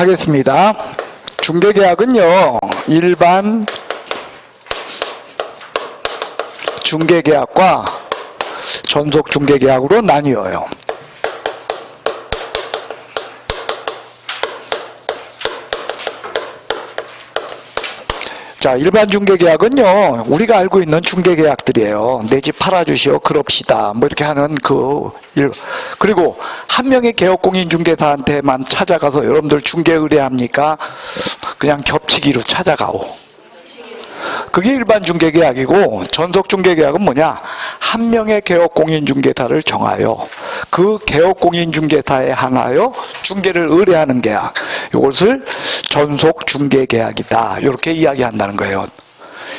하겠습니다. 중개계약은요, 일반 중개계약과 전속 중개계약으로 나뉘어요. 자, 일반 중개계약은요, 우리가 알고 있는 중개계약들이에요. 내 집 팔아주시오, 그럽시다. 뭐 이렇게 하는 그리고 한 명의 개업공인중개사한테만 찾아가서 여러분들 중개 의뢰합니까? 그냥 겹치기로 찾아가오. 그게 일반 중개계약이고, 전속 중개계약은 뭐냐? 한 명의 개업공인중개사를 정하여 그 개업공인중개사에 한하여 중개를 의뢰하는 계약, 이것을 전속 중개계약이다, 이렇게 이야기한다는 거예요.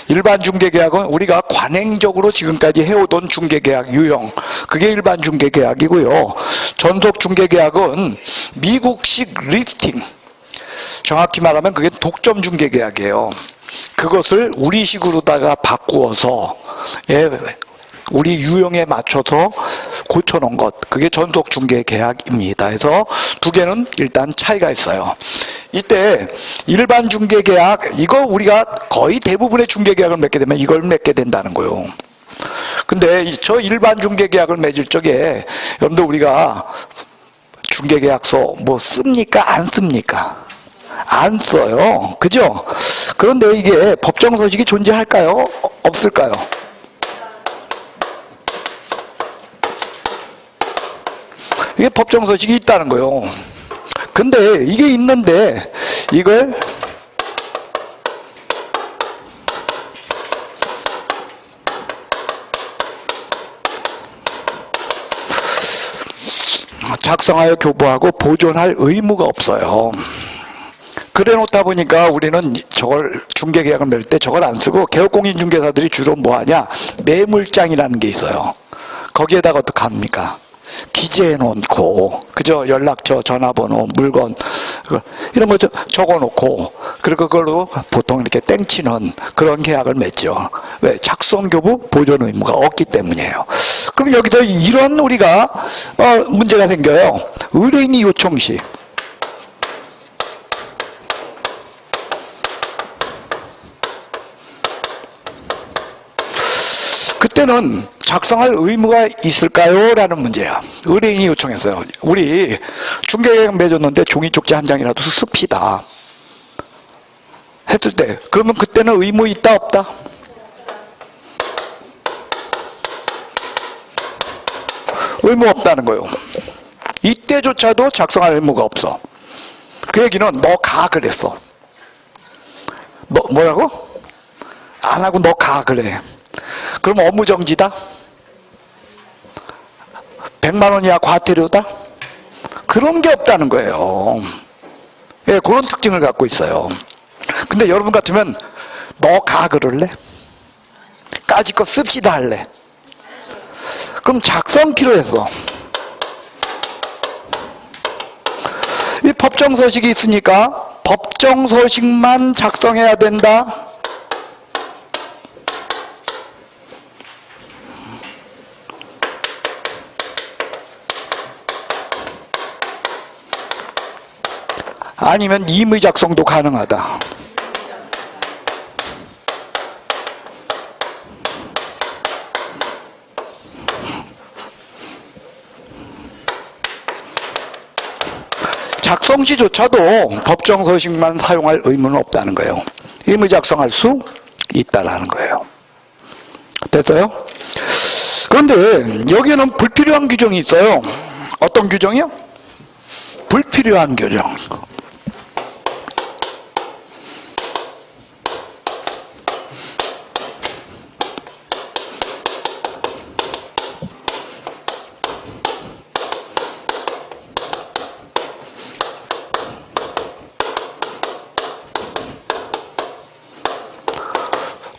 일반 중개계약은 우리가 관행적으로 지금까지 해오던 중개계약 유형, 그게 일반 중개계약이고요. 전속 중개계약은 미국식 리스팅, 정확히 말하면 그게 독점 중개계약이에요. 그것을 우리식으로다가 바꾸어서 우리 유형에 맞춰서 고쳐놓은 것, 그게 전속 중개계약입니다. 그래서 두 개는 일단 차이가 있어요. 이때 일반 중개계약, 이거 우리가 거의 대부분의 중개계약을 맺게 되면 이걸 맺게 된다는 거예요. 근데 저 일반 중개계약을 맺을 적에 여러분들 우리가 중개계약서 뭐 씁니까? 안 씁니까? 안 써요. 그죠? 그런데 이게 법정서식이 존재할까요? 없을까요? 이게 법정서식이 있다는 거예요. 근데 이게 있는데 이걸 작성하여 교부하고 보존할 의무가 없어요. 그래 놓다 보니까 우리는 저걸 중개계약을 맺을 때 저걸 안 쓰고 개업공인중개사들이 주로 뭐 하냐? 매물장이라는 게 있어요. 거기에다가 어떡합니까? 기재해 놓고, 그죠? 연락처, 전화번호, 물건, 이런 거 적어 놓고, 그리고 그걸로 보통 이렇게 땡치는 그런 계약을 맺죠. 왜? 작성교부 보존 의무가 없기 때문이에요. 그럼 여기서 이런 우리가 문제가 생겨요. 의뢰인이 요청 시 그때는 작성할 의무가 있을까요? 라는 문제야. 의뢰인이 요청했어요. 우리 중개계약 맺었는데 종이 쪽지 한 장이라도 씁시다 했을 때, 그러면 그때는 의무 있다 없다? 의무 없다는 거예요. 이때조차도 작성할 의무가 없어. 그 얘기는 너 가 그랬어. 뭐라고? 안 하고 너 가 그래. 그럼 업무정지다? 100만 원이야 과태료다? 그런 게 없다는 거예요. 예, 그런 특징을 갖고 있어요. 근데 여러분 같으면 너 가 그럴래? 까짓 거 씁시다 할래? 그럼 작성키로 했어. 이 법정서식이 있으니까 법정서식만 작성해야 된다? 아니면 임의 작성도 가능하다. 작성시조차도 법정서식만 사용할 의무는 없다는 거예요. 임의 작성할 수 있다라는 거예요. 됐어요? 그런데 여기에는 불필요한 규정이 있어요. 어떤 규정이요? 불필요한 규정.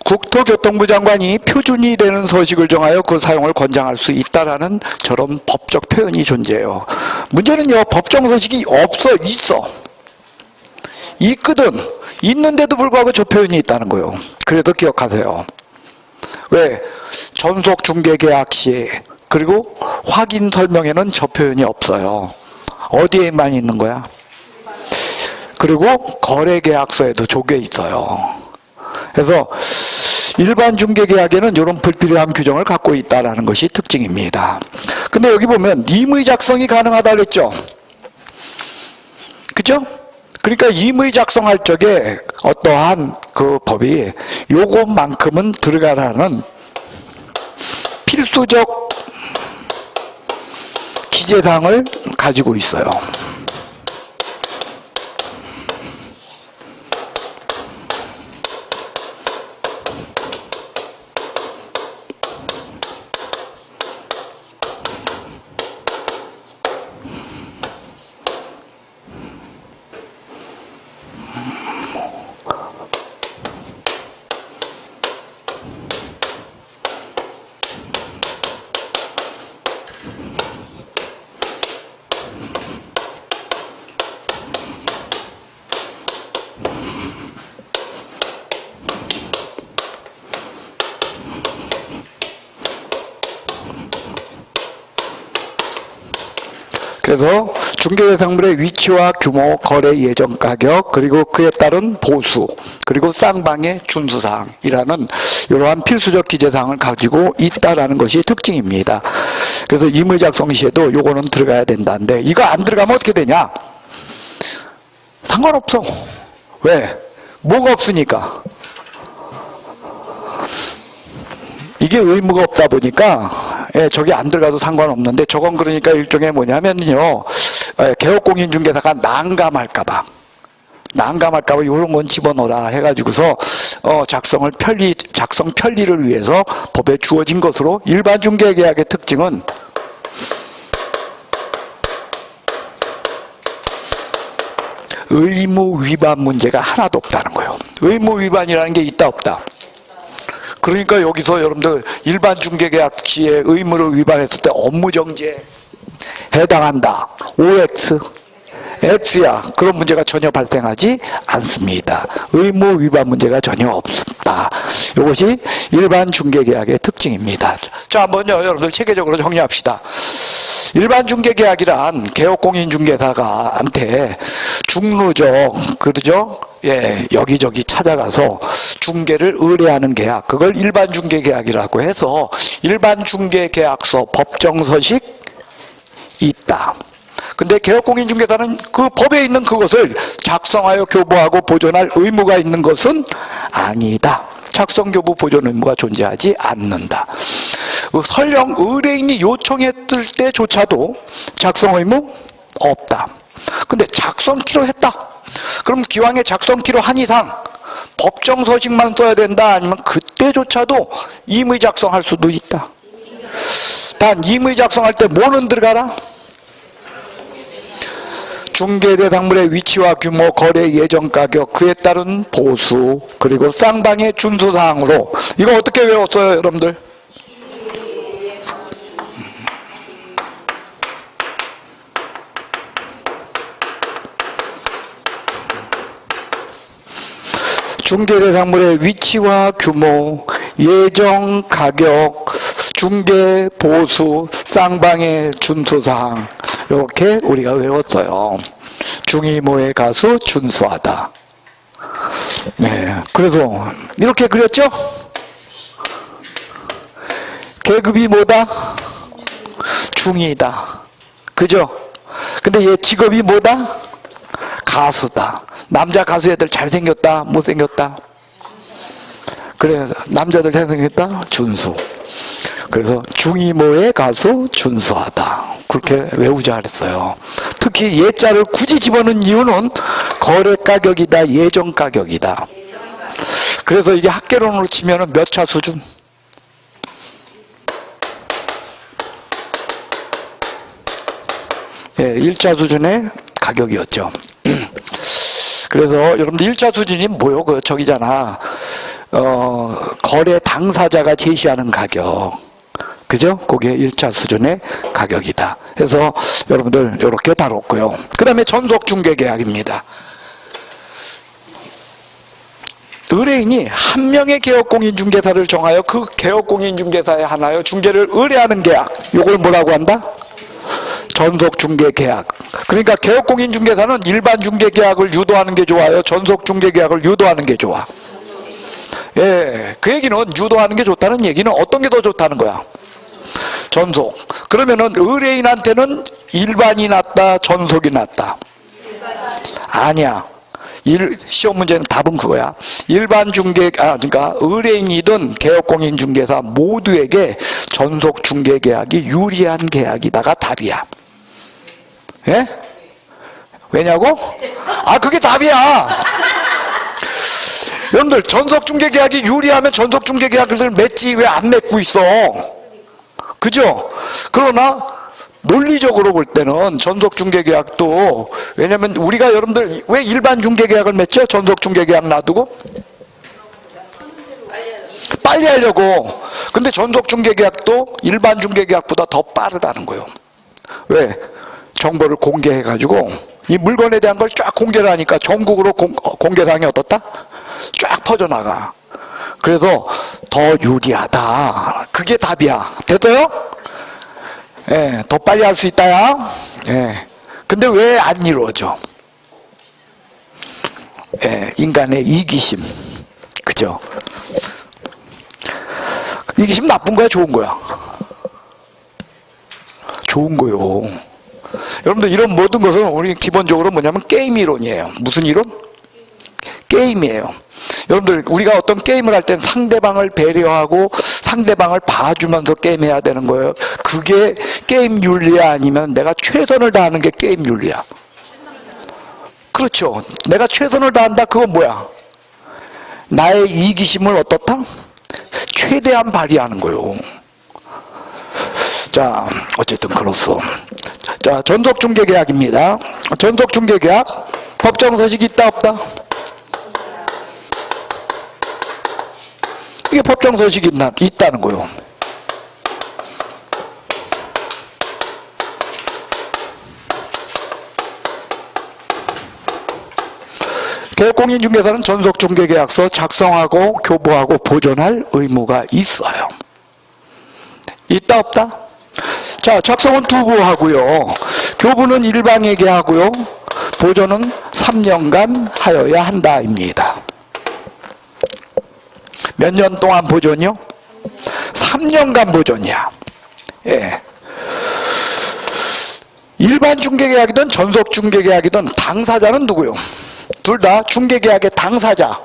국토교통부 장관이 표준이 되는 서식을 정하여 그 사용을 권장할 수 있다라는 저런 법적 표현이 존재해요. 문제는요, 법정 서식이 없어, 있어. 있거든. 있는데도 불구하고 저 표현이 있다는 거예요. 그래도 기억하세요. 왜? 전속 중개계약 시 그리고 확인 설명에는 저 표현이 없어요. 어디에만 있는 거야? 그리고 거래계약서에도 적혀 있어요. 그래서 일반 중개계약에는 이런 불필요한 규정을 갖고 있다는 것이 특징입니다. 근데 여기 보면 임의 작성이 가능하다 그랬죠? 그죠? 그러니까 임의 작성할 적에 어떠한 그 법이 요것만큼은 들어가라는 필수적 기재사항을 가지고 있어요. 그래서 중개대상물의 위치와 규모, 거래 예정 가격, 그리고 그에 따른 보수, 그리고 쌍방의 준수사항이라는 이러한 필수적 기재사항을 가지고 있다라는 것이 특징입니다. 그래서 임의 작성 시에도 요거는 들어가야 된다는데 이거 안 들어가면 어떻게 되냐? 상관없어. 왜? 뭐가 없으니까. 이게 의무가 없다 보니까 저기 안 들어가도 상관없는데 저건 그러니까 일종의 뭐냐면요. 개업공인중개사가 난감할까봐 이런 건 집어넣어라 해가지고서 작성 편리를 위해서 법에 주어진 것으로 일반 중개계약의 특징은 의무 위반 문제가 하나도 없다는 거예요. 의무 위반이라는 게 있다 없다. 그러니까 여기서 여러분들 일반 중개계약 시에 의무를 위반했을 때 업무정지에 해당한다. OX, X야. 그런 문제가 전혀 발생하지 않습니다. 의무 위반 문제가 전혀 없다. 이것이 일반 중개계약의 특징입니다. 자, 한번요, 여러분들 체계적으로 정리합시다. 일반 중개계약이란 개업공인중개사가한테 중루적, 그러죠? 예, 여기저기 찾아가서 중개를 의뢰하는 계약, 그걸 일반 중개계약이라고 해서 일반 중개계약서, 법정서식 있다. 근데 개업공인중개사는 그 법에 있는 그것을 작성하여 교부하고 보존할 의무가 있는 것은 아니다. 작성, 교부, 보존 의무가 존재하지 않는다. 설령 의뢰인이 요청했을 때조차도 작성 의무 없다. 근데 작성키로 했다. 그럼 기왕에 작성키로 한 이상 법정서식만 써야 된다. 아니면 그때조차도 임의 작성할 수도 있다. 단 임의 작성할 때 뭐는 들어가라? 중개대상물의 위치와 규모, 거래 예정 가격, 그에 따른 보수, 그리고 쌍방의 준수사항으로. 이거 어떻게 외웠어요, 여러분들? 중개대상물의 위치와 규모, 예정 가격, 중개 보수, 쌍방의 준수사항, 이렇게 우리가 외웠어요. 중의모의 가수 준수하다. 네, 그래서 이렇게 그렸죠? 계급이 뭐다? 중이다. 그죠? 근데 얘 직업이 뭐다? 가수다. 남자 가수 애들 잘생겼다? 못생겼다? 그래서 남자들 잘생겼다? 준수. 그래서 중이모의 가수 준수하다. 그렇게 외우자 그랬어요. 특히 예자를 굳이 집어넣은 이유는 거래 가격이다, 예정 가격이다. 그래서 이게 학개론으로 치면 몇 차 수준? 예, 1차 수준의 가격이었죠. 그래서 여러분들 1차 수준이 뭐요? 그 저기잖아. 거래 당사자가 제시하는 가격. 그죠? 그게 1차 수준의 가격이다. 그래서 여러분들 이렇게 다뤘고요. 그 다음에 전속중개계약입니다. 의뢰인이 한 명의 개업공인중개사를 정하여 그 개업공인중개사에 하나여 중개를 의뢰하는 계약. 이걸 뭐라고 한다? 전속중개계약. 그러니까 개업공인중개사는 일반 중개계약을 유도하는 게 좋아요? 전속중개계약을 유도하는 게 좋아? 예, 그 얘기는 유도하는 게 좋다는 얘기는 어떤 게 더 좋다는 거야? 전속. 그러면은 의뢰인한테는 일반이 낫다, 전속이 낫다? 아니야. 시험 문제는 답은 그거야. 그러니까 의뢰인이든 개업공인중개사 모두에게 전속중개계약이 유리한 계약이다가 답이야. 예? 왜냐고? 그게 답이야. 여러분들, 전속중개계약이 유리하면 전속중개계약을 맺지 왜 안 맺고 있어? 그죠? 그러나 논리적으로 볼 때는 전속중개계약도, 왜냐면 우리가 여러분들 왜 일반 중개계약을 맺죠? 전속중개계약 놔두고? 빨리 하려고. 근데 전속중개계약도 일반 중개계약보다 더 빠르다는 거예요. 왜? 정보를 공개해가지고 이 물건에 대한 걸 쫙 공개를 하니까 전국으로 공개사항이 어떻다? 쫙 퍼져나가. 그래서 더 유리하다. 그게 답이야. 됐어요? 예, 더 빨리 할 수 있다야. 예. 근데 왜 안 이루어져? 예, 인간의 이기심. 그죠? 이기심 나쁜 거야, 좋은 거야? 좋은 거요. 여러분들, 이런 모든 것은 우리 기본적으로 뭐냐면 게임 이론이에요. 무슨 이론? 게임이에요. 여러분들, 우리가 어떤 게임을 할 땐 상대방을 배려하고 상대방을 봐주면서 게임해야 되는 거예요. 그게 게임 윤리야? 아니면 내가 최선을 다하는 게 게임 윤리야? 그렇죠. 내가 최선을 다한다, 그건 뭐야? 나의 이기심을 어떻다? 최대한 발휘하는 거예요. 자, 어쨌든 그렇소. 자, 전속중개계약입니다. 전속중개계약, 법정서식이 있다 없다? 이게 법정서식이 있다는 거예요. 개업공인중개사는 전속중개계약서 작성하고 교부하고 보존할 의무가 있어요. 있다 없다? 자, 작성은 두부하고요. 교부는 일방에게 하고요. 보존은 3년간 하여야 한다입니다. 몇 년 동안 보존이요? 3년간 보존이야. 예. 일반 중개계약이든 전속 중개계약이든 당사자는 누구요? 둘 다 중개계약의 당사자.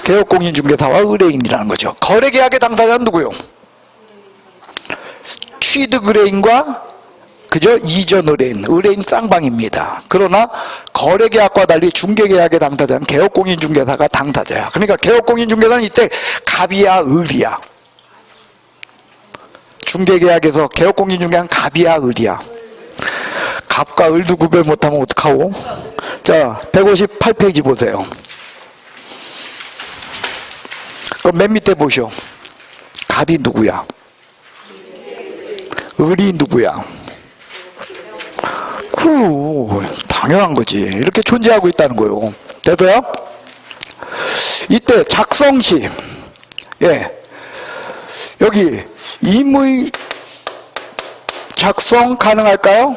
개업공인중개사와 의뢰인이라는 거죠. 거래계약의 당사자는 누구요? 취득 의뢰인과 그저 이전 의뢰인, 의뢰인 쌍방입니다. 그러나 거래계약과 달리 중개계약의 당사자는 개업공인중개사가 당사자야. 그러니까 개업공인중개사는 이때 갑이야, 을이야? 중개계약에서 개업공인중개사는 갑이야, 을이야? 갑과 을도 구별 못하면 어떡하오? 자, 158페이지 보세요. 그럼 맨 밑에 보시오. 갑이 누구야? 을이 누구야? 당연한 거지. 이렇게 존재하고 있다는 거예요. 됐어요? 이때 작성 시, 예, 여기 임의 작성 가능할까요?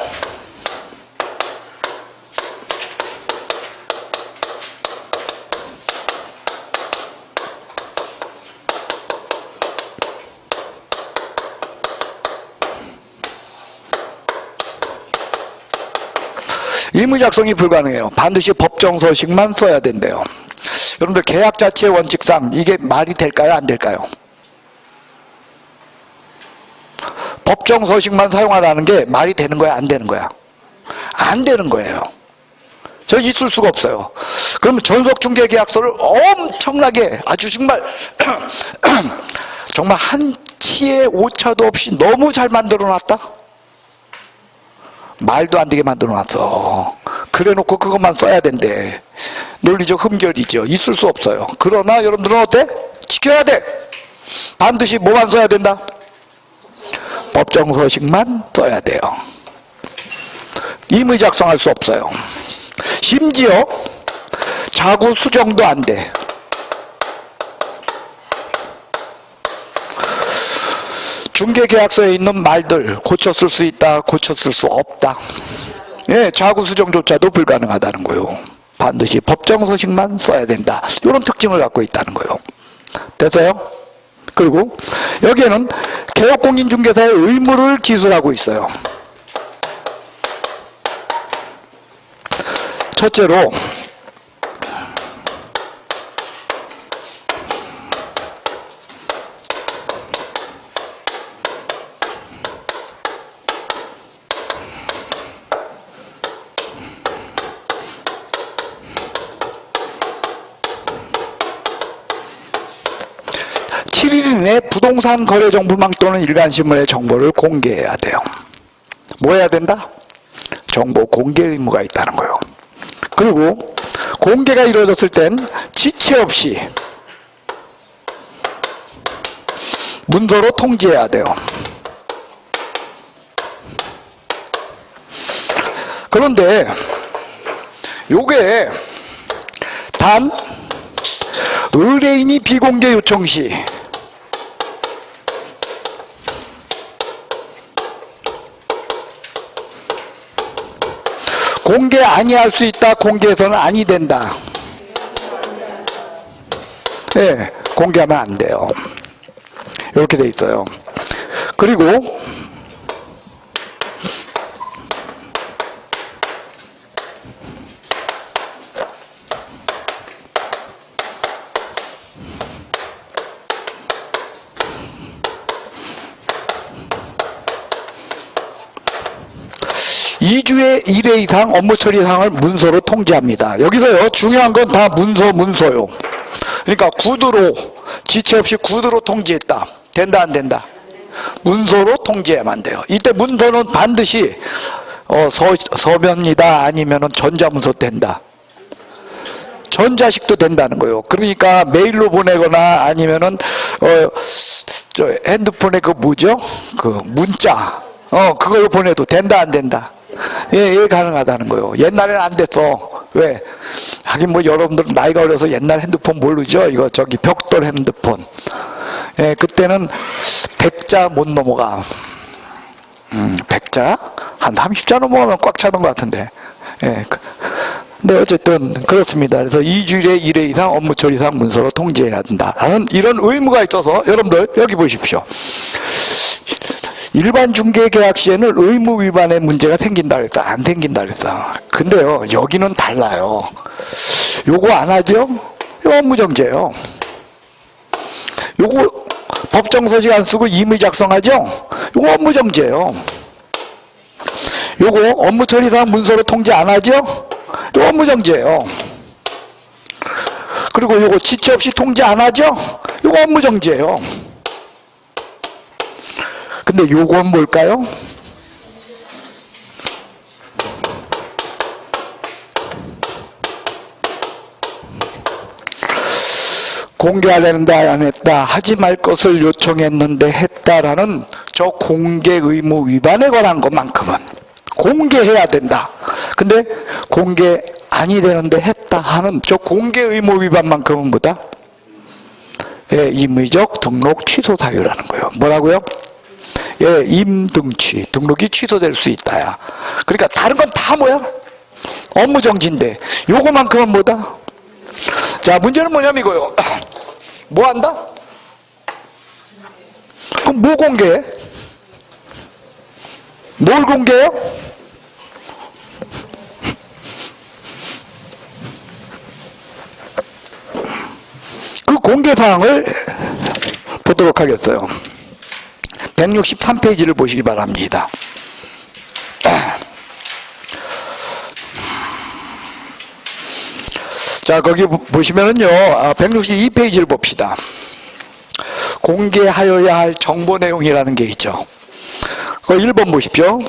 임의 작성이 불가능해요. 반드시 법정서식만 써야 된대요. 여러분들 계약 자체의 원칙상 이게 말이 될까요? 안 될까요? 법정서식만 사용하라는 게 말이 되는 거야? 안 되는 거야? 안 되는 거예요. 저 있을 수가 없어요. 그러면 전속중개계약서를 엄청나게 아주 정말 정말 한 치의 오차도 없이 너무 잘 만들어 놨다? 말도 안 되게 만들어 놨어. 그래 놓고 그것만 써야 된대. 논리적 흠결이죠. 있을 수 없어요. 그러나 여러분들은 어때? 지켜야 돼. 반드시 뭐만 써야 된다? 법정서식만 써야 돼요. 임의 작성할 수 없어요. 심지어 자구 수정도 안 돼. 중개계약서에 있는 말들 고쳐 쓸 수 있다, 고쳐 쓸 수 없다. 예, 자구 수정조차도 불가능하다는 거예요. 반드시 법정 서식만 써야 된다. 이런 특징을 갖고 있다는 거예요. 됐어요? 그리고 여기에는 개업공인중개사의 의무를 기술하고 있어요. 첫째로 내 부동산 거래 정보망 또는 일간신문의 정보를 공개해야 돼요. 뭐 해야 된다? 정보 공개 의무가 있다는 거예요. 그리고 공개가 이루어졌을 땐 지체 없이 문서로 통지해야 돼요. 그런데 요게 단 의뢰인이 비공개 요청 시 공개 아니할 수 있다, 공개해서는 아니 된다. 예, 공개하면 안 돼요. 이렇게 돼 있어요. 그리고 (2주에 1회) 이상 업무 처리 사항을 문서로 통지합니다. 여기서요, 중요한 건 다 문서요. 그러니까 구두로, 지체 없이 구두로 통지했다. 된다, 안 된다? 문서로 통지해야만 돼요. 이때 문서는 반드시 서면이다, 아니면은 전자문서 된다. 전자식도 된다는 거예요. 그러니까 메일로 보내거나 아니면은 저 핸드폰에 그 뭐죠? 그 문자 그걸로 보내도 된다, 안 된다? 예, 가능하다는 거예요. 옛날에는 안 됐어. 왜? 하긴 뭐 여러분들 나이가 어려서 옛날 핸드폰 모르죠? 이거 저기 벽돌 핸드폰. 예, 그때는 100자 못 넘어가. 100자? 한 30자 넘어가면 꽉 차던 것 같은데. 예. 근데 어쨌든 그렇습니다. 그래서 2주일에 1회 이상 업무 처리상 문서로 통지해야 된다. 라는 이런 의무가 있어서 여러분들 여기 보십시오. 일반 중개 계약 시에는 의무 위반의 문제가 생긴다 그랬어. 안 생긴다 그랬어. 근데요, 여기는 달라요. 요거 안 하죠? 이거 업무정지예요. 요거 법정서식 안 쓰고 임의 작성하죠? 요거 업무정지예요. 요거 업무 처리상 문서로 통지 안 하죠? 요거 업무정지예요. 그리고 요거 지체 없이 통지 안 하죠? 요거 업무정지예요. 근데 요건 뭘까요? 공개하려는데 안 했다, 하지 말 것을 요청했는데 했다라는 저 공개 의무 위반에 관한 것만큼은 공개해야 된다. 근데 공개 아니 되는데 했다 하는 저 공개 의무 위반만큼은 뭐다? 예, 임의적 등록 취소 사유라는 거예요. 뭐라고요? 예, 임등취, 등록이 취소될 수 있다야. 그러니까 다른 건 다 뭐야? 업무정지인데 요거만큼은 뭐다? 자, 문제는 뭐냐면 이거요. 뭐 한다? 그럼 뭐 공개해? 뭘 공개해요? 그 공개사항을 보도록 하겠어요. 163페이지를 보시기 바랍니다. 자, 거기 보시면은요, 162페이지를 봅시다. 공개하여야 할 정보 내용이라는 게 있죠. 1번 보십시오.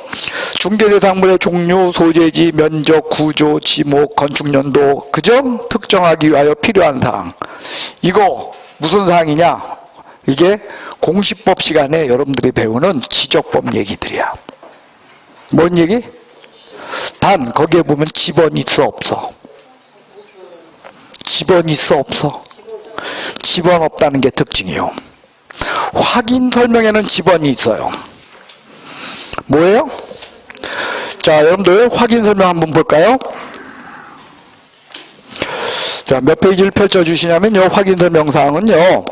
중개대상물의 종류, 소재지, 면적, 구조, 지목, 건축연도, 그죠? 특정하기 위하여 필요한 사항. 이거 무슨 사항이냐? 이게 공시법 시간에 여러분들이 배우는 지적법 얘기들이야. 뭔 얘기? 단 거기에 보면 집원 있어 없어? 집원 있어 없어? 집원 없다는 게 특징이요. 확인 설명에는 지번이 있어요. 뭐예요? 자, 여러분들 확인 설명 한번 볼까요? 자, 몇 페이지를 펼쳐주시냐면요, 확인 설명사항은요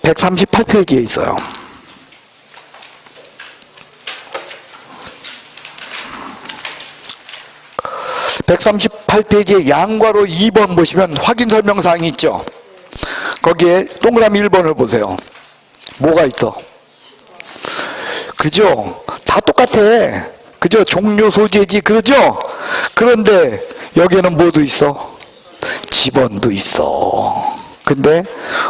138페이지에 있어요. 138페이지에 양괄호 2번 보시면 확인 설명사항이 있죠. 거기에 동그라미 1번을 보세요. 뭐가 있어? 그죠? 다 똑같아. 그죠? 종료 소재지. 그러죠? 그런데 여기에는 뭐도 있어? 지번도 있어. 근데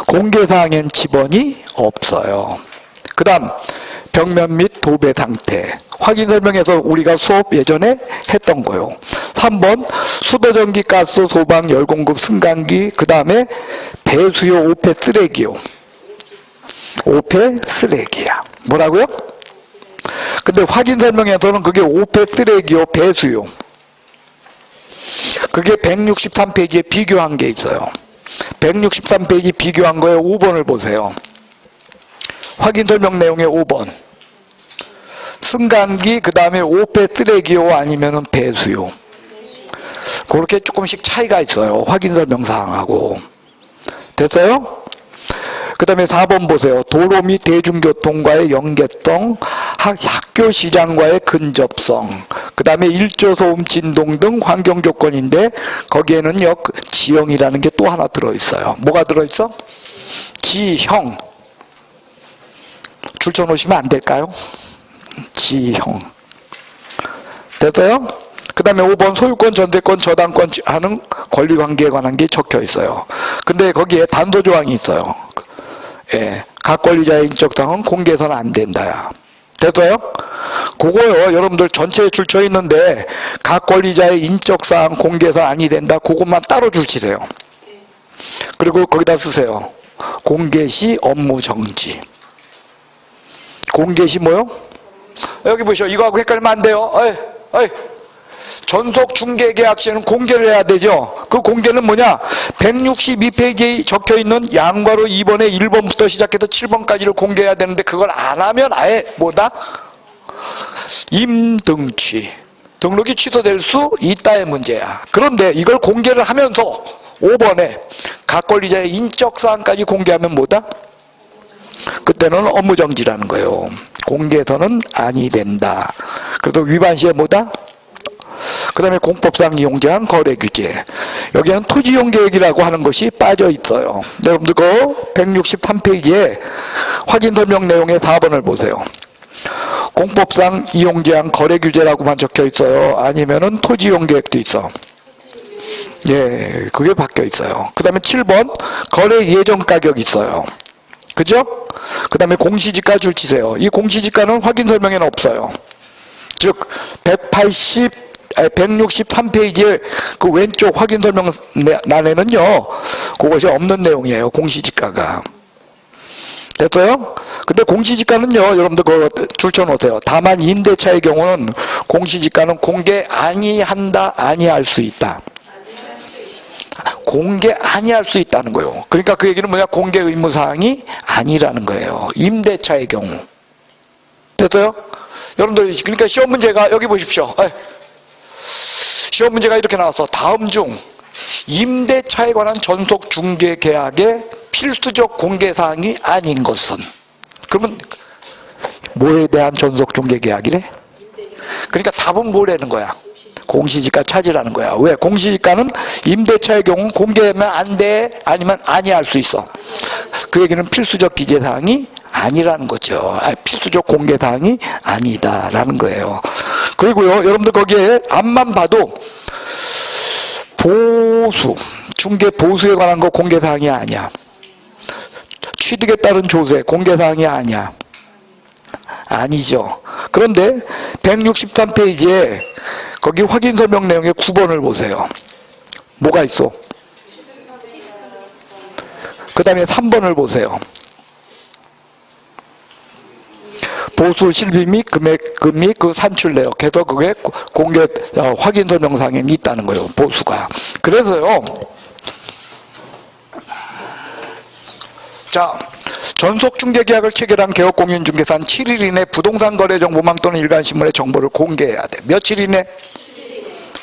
공개사항엔 지번이 없어요. 그 다음 벽면 및 도배 상태. 확인 설명에서 우리가 수업 예전에 했던 거요. 3번 수도전기 가스 소방 열공급 승강기. 그 다음에 배수요 5폐 쓰레기요. 5폐 쓰레기야. 뭐라고요? 근데 확인 설명에서는 그게 5폐 쓰레기요 배수요. 그게 163페이지에 비교한 게 있어요. 163페이지 비교한 거에 5번을 보세요. 확인 설명 내용의 5번. 승강기, 그 다음에 5폐 쓰레기요 아니면은 배수요. 그렇게 조금씩 차이가 있어요. 확인 설명 사항하고. 됐어요? 그 다음에 4번 보세요. 도로 및 대중교통과의 연계성, 학교 시장과의 근접성, 그 다음에 일조소음 진동 등 환경조건인데 거기에는요 지형이라는 게 또 하나 들어있어요. 뭐가 들어있어? 지형. 줄쳐놓으시면 안 될까요? 지형. 됐어요? 그 다음에 5번 소유권, 전세권, 저당권 하는 권리관계에 관한 게 적혀 있어요. 근데 거기에 단도조항이 있어요. 예, 각 권리자의 인적사항은 공개해서는 안 된다야. 됐어요? 그거요, 여러분들 전체에 줄쳐 있는데 각 권리자의 인적사항 공개해서 아니 된다. 그것만 따로 줄치세요. 그리고 거기다 쓰세요. 공개시 업무 정지. 공개시 뭐요? 여기 보시오. 이거하고 헷갈리면 안 돼요. 어이. 전속 중개 계약 시에는 공개를 해야 되죠. 그 공개는 뭐냐? 162페이지에 적혀 있는 양괄호 2번에 1번부터 시작해서 7번까지를 공개해야 되는데 그걸 안 하면 아예 뭐다? 임등취. 등록이 취소될 수 있다의 문제야. 그런데 이걸 공개를 하면서 5번에 각 권리자의 인적사항까지 공개하면 뭐다? 그때는 업무정지라는 거예요. 공개해서는 아니 된다. 그래서 위반 시에 뭐다? 그 다음에 공법상 이용제한 거래규제. 여기는 토지이용계획이라고 하는 것이 빠져 있어요. 여러분들 그 163페이지에 확인 설명 내용의 4번을 보세요. 공법상 이용제한 거래규제라고만 적혀 있어요. 아니면은 토지이용계획도 있어. 예, 그게 바뀌어 있어요. 그 다음에 7번 거래 예정 가격이 있어요. 그죠? 그 다음에 공시지가 줄치세요. 이 공시지가는 확인 설명에는 없어요. 즉 163페이지의 그 왼쪽 확인 설명란에는요 그것이 없는 내용이에요. 공시지가가. 됐어요? 근데 공시지가는요 여러분들 그거 줄쳐놓으세요. 다만 임대차의 경우는 공시지가는 공개 아니한다, 아니할 수 있다. 공개 아니할 수 있다는 거예요. 그러니까 그 얘기는 뭐냐? 공개 의무사항이 아니라는 거예요. 임대차의 경우. 됐어요? 여러분들 그러니까 시험 문제가 여기 보십시오. 시험 문제가 이렇게 나왔어. 다음 중 임대차에 관한 전속 중개 계약의 필수적 공개사항이 아닌 것은. 그러면 뭐에 대한 전속 중개 계약이래? 그러니까 답은 뭐라는 거야? 공시지가 찾으라는 거야. 왜? 공시지가는 임대차의 경우 공개하면 안 돼, 아니면 아니할 수 있어. 그 얘기는 필수적 기재사항이 아니라는 거죠. 필수적 공개사항이 아니다라는 거예요. 그리고요, 여러분들 거기에 앞만 봐도 보수, 중개 보수에 관한 거 공개사항이 아니야. 취득에 따른 조세 공개사항이 아니야. 아니죠. 그런데 163페이지에 거기 확인 설명 내용의 9번을 보세요. 뭐가 있어? 그 다음에 3번을 보세요. 보수 실비 및 금액 및 그 산출 내역 해서 그게 공개 확인 설명상에 있다는 거예요. 보수가. 그래서요. 자, 전속중개계약을 체결한 개업공인중개사는 7일 이내 부동산 거래 정보망 또는 일간신문에 정보를 공개해야 돼. 며칠 이내?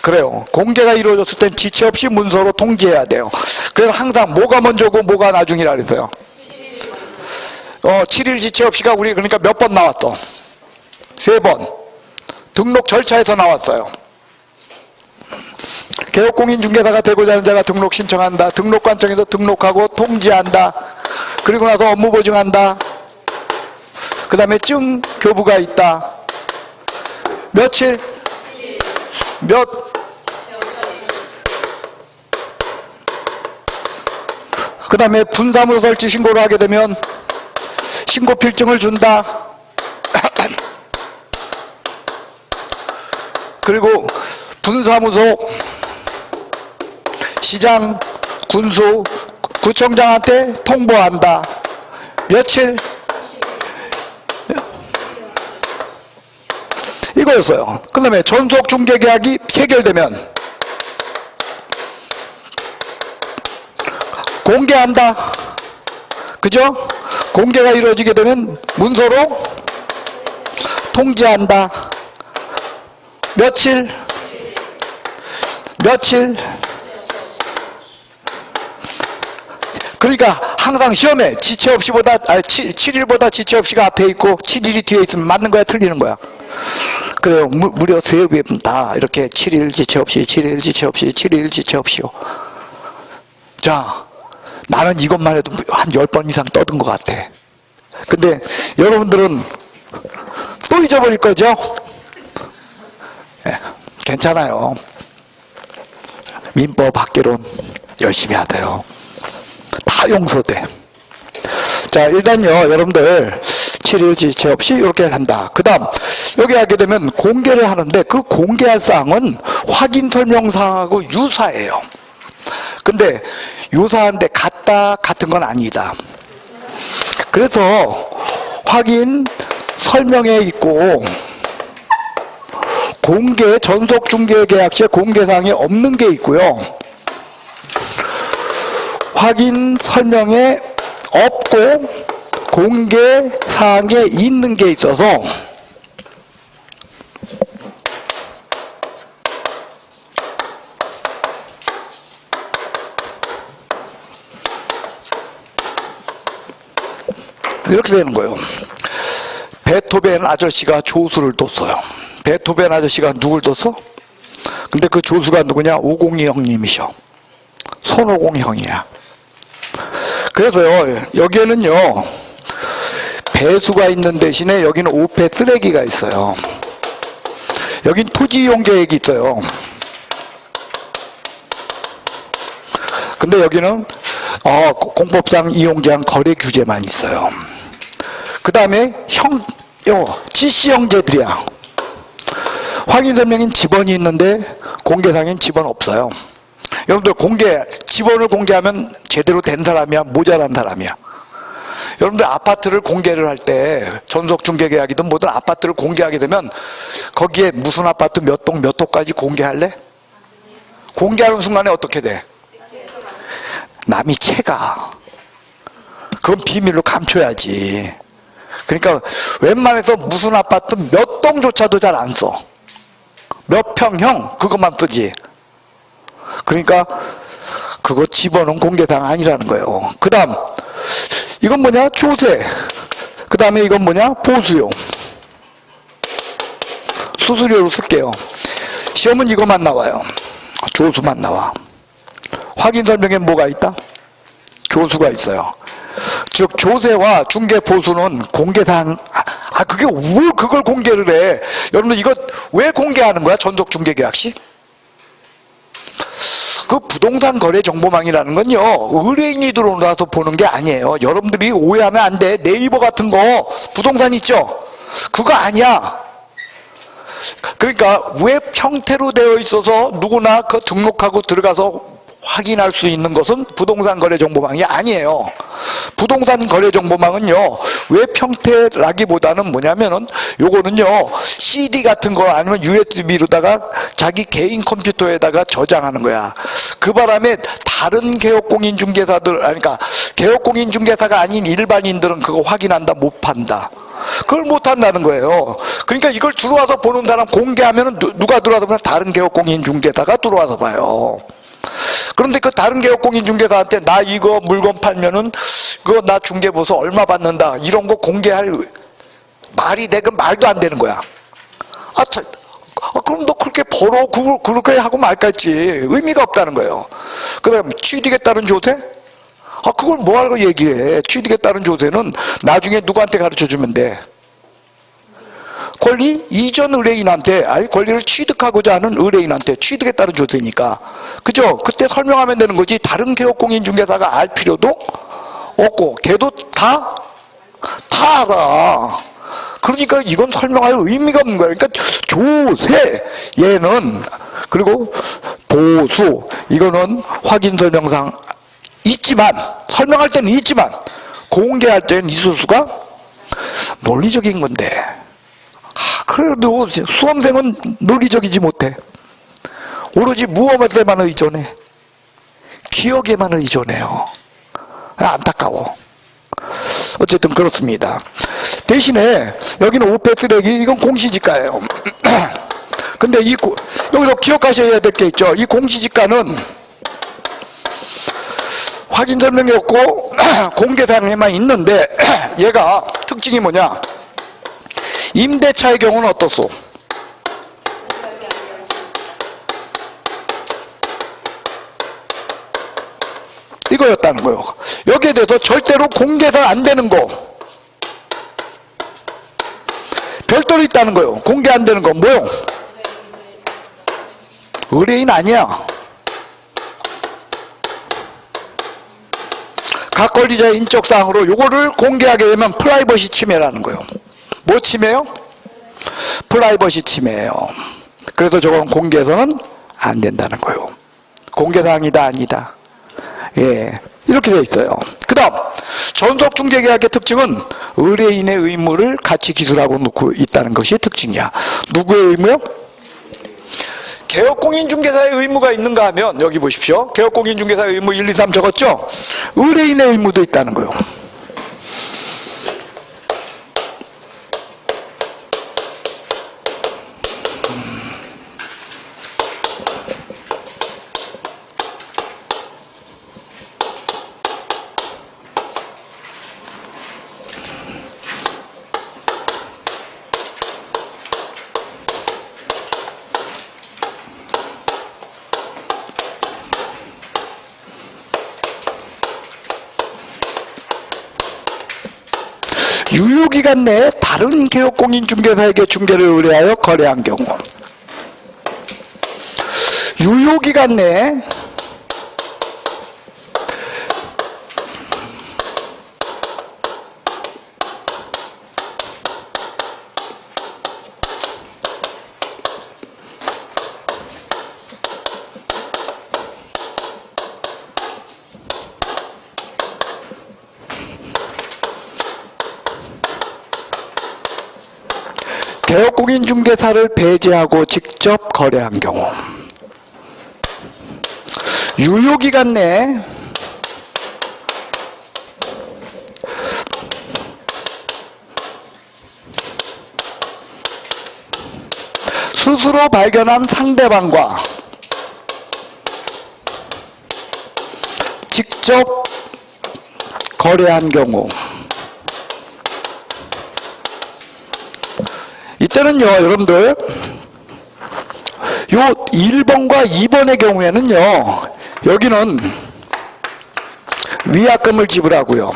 그래요. 공개가 이루어졌을 땐 지체 없이 문서로 통지해야 돼요. 그래서 항상 뭐가 먼저고 뭐가 나중이라 그랬어요. 7일 지체 없이가 우리 그러니까 몇 번 나왔어? 3번. 등록 절차에서 나왔어요. 개업공인중개사가 되고자 하는 자가 등록 신청한다. 등록관청에서 등록하고 통지한다. 그리고 나서 업무 보증한다. 그 다음에 증 교부가 있다. 며칠? 몇? 그 다음에 분사무소 설치 신고를 하게 되면 신고 필증을 준다. 그리고 분사무소, 시장, 군수, 구청장한테 통보한다. 며칠? 이거였어요. 그 다음에 전속중개계약이 체결되면 공개한다. 그죠? 공개가 이루어지게 되면 문서로 통지한다. 며칠? 며칠? 그러니까 항상 시험에 지체 없이보다 7일보다 지체 없이가 앞에 있고 7일이 뒤에 있으면 맞는 거야, 틀리는 거야? 그래요. 무려 3배 다 이렇게 7일 지체 없이, 7일 지체 없이, 7일 지체 없이요. 자, 나는 이것만 해도 한 10번 이상 떠든 것 같아. 근데 여러분들은 또 잊어버릴 거죠? 네, 괜찮아요. 민법 학개론 열심히 하세요. 다 용서돼. 자, 일단요, 여러분들 7일 지체 없이 이렇게 한다. 그 다음 여기 하게 되면 공개를 하는데 그 공개할 사항은 확인 설명사항하고 유사해요. 근데 유사한데 같은 건 아니다. 그래서 확인 설명에 있고 공개 전속중개계약시에 공개사항이 없는 게 있고요. 확인 설명에 없고 공개사항에 있는 게 있어서 이렇게 되는 거예요. 베토벤 아저씨가 조수를 뒀어요. 베토벤 아저씨가 누굴 뒀어? 근데 그 조수가 누구냐? 오공이 형님이셔. 손오공 형이야. 그래서요, 여기에는요, 배수가 있는 대신에 여기는 오폐 쓰레기가 있어요. 여긴 토지이용 계획이 있어요. 근데 여기는 공법상 이용제한 거래 규제만 있어요. 그 다음에 지시 형제들이야. 확인설명인 지번이 있는데 공개상인 지번 없어요. 여러분들 지번을 공개하면 제대로 된 사람이야, 모자란 사람이야. 여러분들 아파트를 공개를 할 때 전속중개계약이든 뭐든 아파트를 공개하게 되면 거기에 무슨 아파트 몇 동 몇 호까지 공개할래? 공개하는 순간에 어떻게 돼? 남이 채가. 그건 비밀로 감춰야지. 그러니까 웬만해서 무슨 아파트 몇 동조차도 잘 안 써. 몇 평형 그것만 쓰지. 그러니까 그거 집어넣은 공개사항 아니라는 거예요. 그 다음 이건 뭐냐? 조세. 그 다음에 이건 뭐냐? 보수용. 수수료로 쓸게요. 시험은 이것만 나와요. 조수만 나와. 확인 설명에 뭐가 있다? 조수가 있어요. 즉 조세와 중개 보수는 공개사항. 그게 왜 그걸 공개를 해? 여러분들 이거 왜 공개하는 거야? 전속중개계약시? 그 부동산 거래 정보망이라는 건요, 의뢰인이 들어와서 보는 게 아니에요. 여러분들이 오해하면 안 돼. 네이버 같은 거 부동산 있죠? 그거 아니야. 그러니까 웹 형태로 되어 있어서 누구나 그 등록하고 들어가서 확인할 수 있는 것은 부동산 거래 정보망이 아니에요. 부동산 거래 정보망은요, 웹 형태라기보다는 뭐냐면은 요거는요 CD 같은 거 아니면 USB로다가 자기 개인 컴퓨터에다가 저장하는 거야. 그 바람에 다른 개업공인중개사들, 그러니까 개업공인중개사가 아닌 일반인들은 그거 확인한다 못 판다. 그걸 못 한다는 거예요. 그러니까 이걸 들어와서 보는 사람 공개하면은 누가 들어와서 보면 다른 개업공인중개사가 들어와서 봐요. 그런데 그 다른 개업공인중개사한테 나 이거 물건 팔면은 그거 나 중개보수 얼마 받는다 이런 거 공개할 말이 돼? 그 말도 안 되는 거야. 그럼 너 그렇게 벌어 그렇게 하고 말겠지. 의미가 없다는 거예요. 그다음 취득에 따른 조세? 그걸 뭐하고 얘기해. 취득에 따른 조세는 나중에 누구한테 가르쳐주면 돼? 권리 이전 의뢰인한테, 아니 권리를 취득하고자 하는 의뢰인한테. 취득에 따른 조세니까. 그죠? 그때 설명하면 되는 거지. 다른 개업공인중개사가 알 필요도 없고 걔도 다 알아. 그러니까 이건 설명할 의미가 없는 거야. 그러니까 조세 얘는, 그리고 보수 이거는 확인 설명상 있지만, 설명할 때는 있지만 공개할 때는 있을 수가 논리적인 건데, 그래도 수험생은 논리적이지 못해. 오로지 무엇에만 의존해? 기억에만 의존해요. 안타까워. 어쨌든 그렇습니다. 대신에 여기는 오페스렉이 이건 공시지가예요. 근데 여기서 기억하셔야 될 게 있죠. 이 공시지가는 확인 설명이 없고 공개사항에만 있는데 얘가 특징이 뭐냐? 임대차의 경우는 어떻소? 이거였다는 거예요. 여기에 대해서 절대로 공개가 안 되는 거 별도로 있다는 거예요. 공개 안 되는 거 뭐요? 의뢰인 아니야. 각 권리자의 인적사항으로 요거를 공개하게 되면 프라이버시 침해라는 거예요. 뭐 침해요? 프라이버시 침해예요. 그래서 저건 공개해서는 안 된다는 거예요. 공개사항이다 아니다. 예, 이렇게 되어 있어요. 그 다음 전속중개계약의 특징은 의뢰인의 의무를 같이 기술하고 놓고 있다는 것이 특징이야. 누구의 의무요? 개업공인중개사의 의무가 있는가 하면 여기 보십시오. 개업공인중개사의 의무 1, 2, 3 적었죠? 의뢰인의 의무도 있다는 거예요. 유효기간 내에 다른 개업공인중개사에게 중개를 의뢰하여 거래한 경우, 유효기간 내에 개업공인중개사를 배제하고 직접 거래한 경우, 유효기간 내에 스스로 발견한 상대방과 직접 거래한 경우, 이때는요 여러분들 요 1번과 2번의 경우에는요 여기는 위약금을 지불하고요,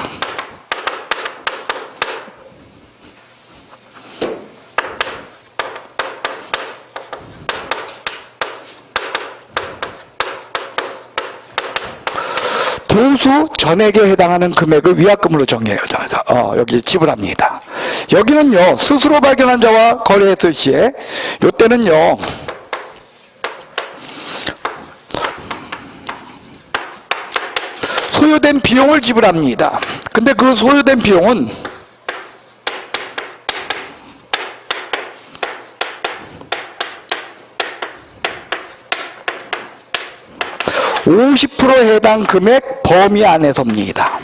보수 전액에 해당하는 금액을 위약금으로 정해요. 여기 지불합니다. 여기는요 스스로 발견한 자와 거래했을 시에 요때는요 소요된 비용을 지불합니다. 근데 그 소요된 비용은 50% 해당 금액 범위 안에서입니다.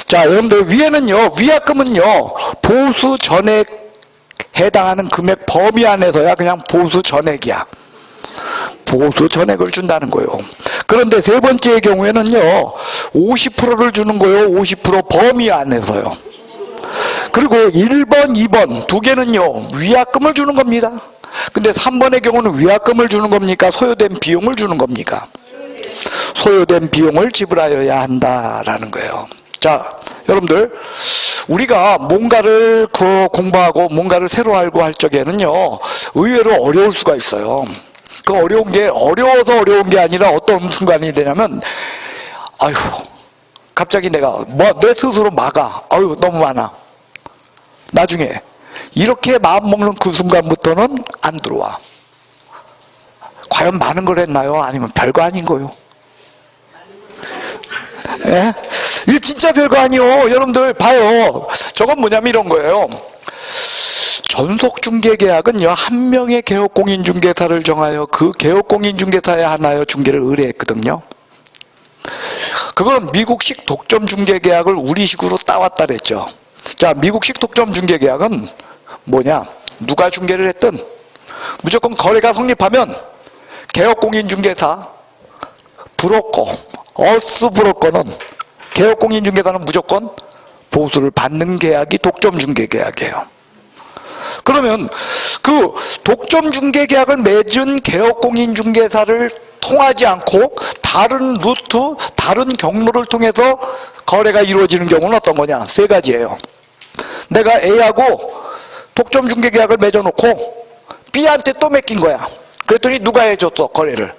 자, 여러분들 위에는요, 위약금은요, 보수 전액 해당하는 금액 범위 안에서야 그냥 보수 전액이야. 보수 전액을 준다는 거예요. 그런데 세 번째의 경우에는요, 50%를 주는 거예요. 50% 범위 안에서요. 그리고 1번, 2번 두 개는요, 위약금을 주는 겁니다. 근데 3번의 경우는 위약금을 주는 겁니까? 소요된 비용을 주는 겁니까? 소요된 비용을 지불하여야 한다라는 거예요. 자, 여러분들, 우리가 뭔가를 공부하고 뭔가를 새로 알고 할 적에는요, 의외로 어려울 수가 있어요. 그 어려운 게, 어려워서 어려운 게 아니라 어떤 순간이 되냐면, 아휴, 갑자기 내가, 내 스스로 막아. 아유, 너무 많아. 나중에, 이렇게 마음먹는 그 순간부터는 안 들어와. 과연 많은 걸 했나요? 아니면 별거 아닌 거요? 예? 이게 진짜 별거 아니요. 여러분들 봐요. 저건 뭐냐면 이런 거예요. 전속중개계약은요, 한 명의 개업공인중개사를 정하여 그 개업공인중개사에 하나여 중개를 의뢰했거든요. 그건 미국식 독점중개계약을 우리식으로 따왔다 그랬죠. 자, 미국식 독점중개계약은 뭐냐? 누가 중개를 했든 무조건 거래가 성립하면 개업공인중개사, 브로커, 어스 브로커는, 개업공인중개사는 무조건 보수를 받는 계약이 독점중개계약이에요. 그러면 그 독점중개계약을 맺은 개업공인중개사를 통하지 않고 다른 루트, 다른 경로를 통해서 거래가 이루어지는 경우는 어떤 거냐? 세 가지예요. 내가 A하고 독점중개계약을 맺어놓고 B한테 또 맡긴 거야. 그랬더니 누가 해줬어? 거래를.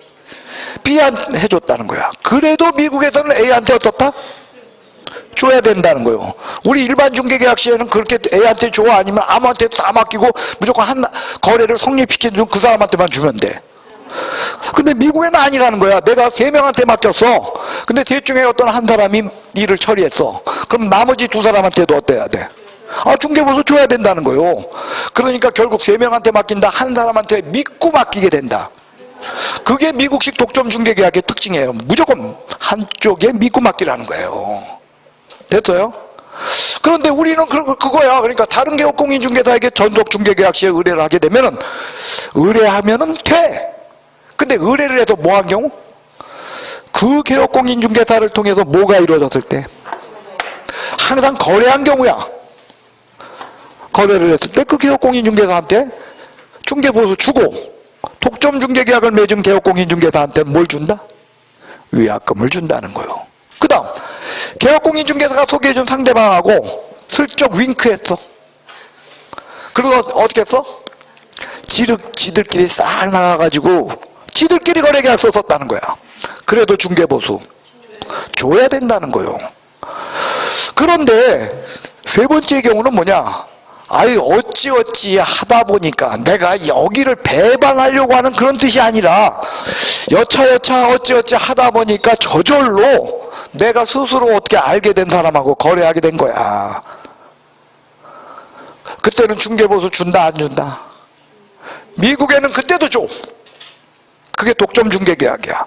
B한테 해줬다는 거야. 그래도 미국에서는 A한테 어떻다? 줘야 된다는 거예요. 우리 일반 중개계약 시에는 그렇게 A한테 줘, 아니면 아무한테도 다 맡기고 무조건 한 거래를 성립시켜준 그 사람한테만 주면 돼. 근데 미국에는 아니라는 거야. 내가 3명한테 맡겼어. 근데 대충에 어떤 한 사람이 일을 처리했어. 그럼 나머지 2사람한테도 어때야 돼? 아, 중개보수 줘야 된다는 거예요. 그러니까 결국 3명한테 맡긴다, 한 사람한테 믿고 맡기게 된다. 그게 미국식 독점중개계약의 특징이에요. 무조건 한쪽에 믿고 맡기라는 거예요. 됐어요? 그런데 우리는 그거야. 그러니까 다른 개업공인중개사에게 전속중개계약 시에 의뢰를 하게 되면은, 의뢰하면은 돼. 근데 의뢰를 해서 뭐 한 경우? 그 개업공인중개사를 통해서 뭐가 이루어졌을 때? 항상 거래한 경우야. 거래를 했을 때 그 개업공인중개사한테 중개보수 주고, 독점중개계약을 맺은 개업공인중개사한테는 뭘 준다? 위약금을 준다는 거예요. 그 다음, 개업공인중개사가 소개해준 상대방하고 슬쩍 윙크했어. 그리고 어떻게 했어? 지들끼리 싹 나가가지고 지들끼리 거래계약서 썼다는 거야. 그래도 중개보수 줘야 된다는 거예요. 그런데 세 번째 경우는 뭐냐? 아이, 어찌어찌 하다 보니까, 내가 여기를 배반하려고 하는 그런 뜻이 아니라 여차여차 어찌어찌 하다 보니까 저절로 내가 스스로 어떻게 알게 된 사람하고 거래하게 된 거야. 그때는 중개보수 준다 안 준다? 미국에는 그때도 줘. 그게 독점중개계약이야.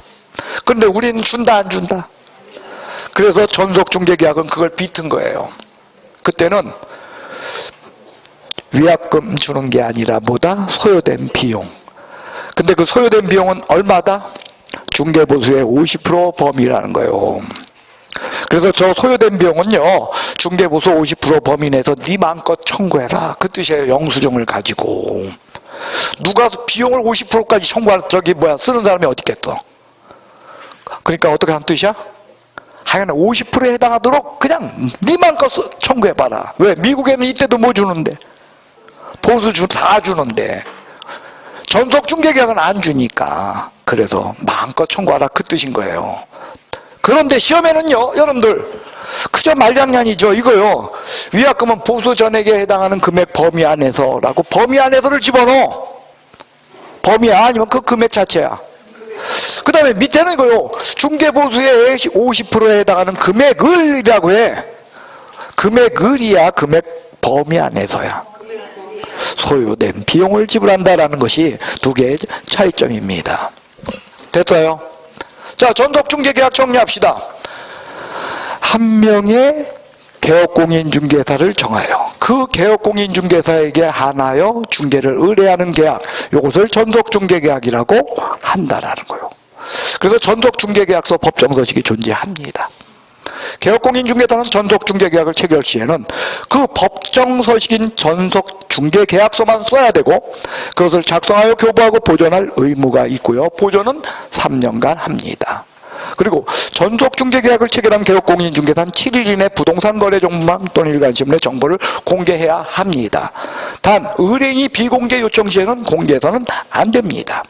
근데 우리는 준다 안 준다? 그래서 전속중개계약은 그걸 비튼 거예요. 그때는 위약금 주는 게 아니라 뭐다? 소요된 비용. 근데 그 소요된 비용은 얼마다? 중개보수의 50% 범위라는 거예요. 그래서 저 소요된 비용은요, 중개보수 50% 범위 내에서 네 마음껏 청구해라, 그 뜻이에요. 영수증을 가지고. 누가 비용을 50%까지 청구할, 쓰는 사람이 어디 있겠어? 그러니까 어떻게 한 뜻이야? 하여간 50%에 해당하도록 그냥 네 마음껏 청구해봐라. 왜? 미국에는 이때도 뭐 주는데? 보수 다 주는데 전속중개계약은 안 주니까. 그래서 마음껏 청구하라, 그 뜻인 거예요. 그런데 시험에는요, 여러분들 그저 말장난이죠. 이거요, 위약금은 보수 전액에 해당하는 금액 범위 안에서라고, 범위 안에서를 집어넣어. 범위야, 아니면 그 금액 자체야. 그 다음에 밑에는 이거요, 중개보수의 50%에 해당하는 금액을이라고 해. 금액을이야. 금액 범위 안에서야. 소요된 비용을 지불한다라는 것이 두 개의 차이점입니다. 됐어요? 자, 전속중개계약 정리합시다. 한 명의 개업공인중개사를 정하여 그 개업공인중개사에게 한하여 중개를 의뢰하는 계약, 이것을 전속중개계약이라고 한다라는 거예요. 그래서 전속중개계약서 법정서식이 존재합니다. 개업공인중개사는 전속중개계약을 체결 시에는 그 법정서식인 전속중개계약서만 써야 되고 그것을 작성하여 교부하고 보존할 의무가 있고요. 보존은 3년간 합니다. 그리고 전속중개계약을 체결한 개업공인중개사는 7일 이내 부동산 거래 정보망 또는 일간신문의 정보를 공개해야 합니다. 단 의뢰인이 비공개 요청 시에는 공개해서는 안 됩니다.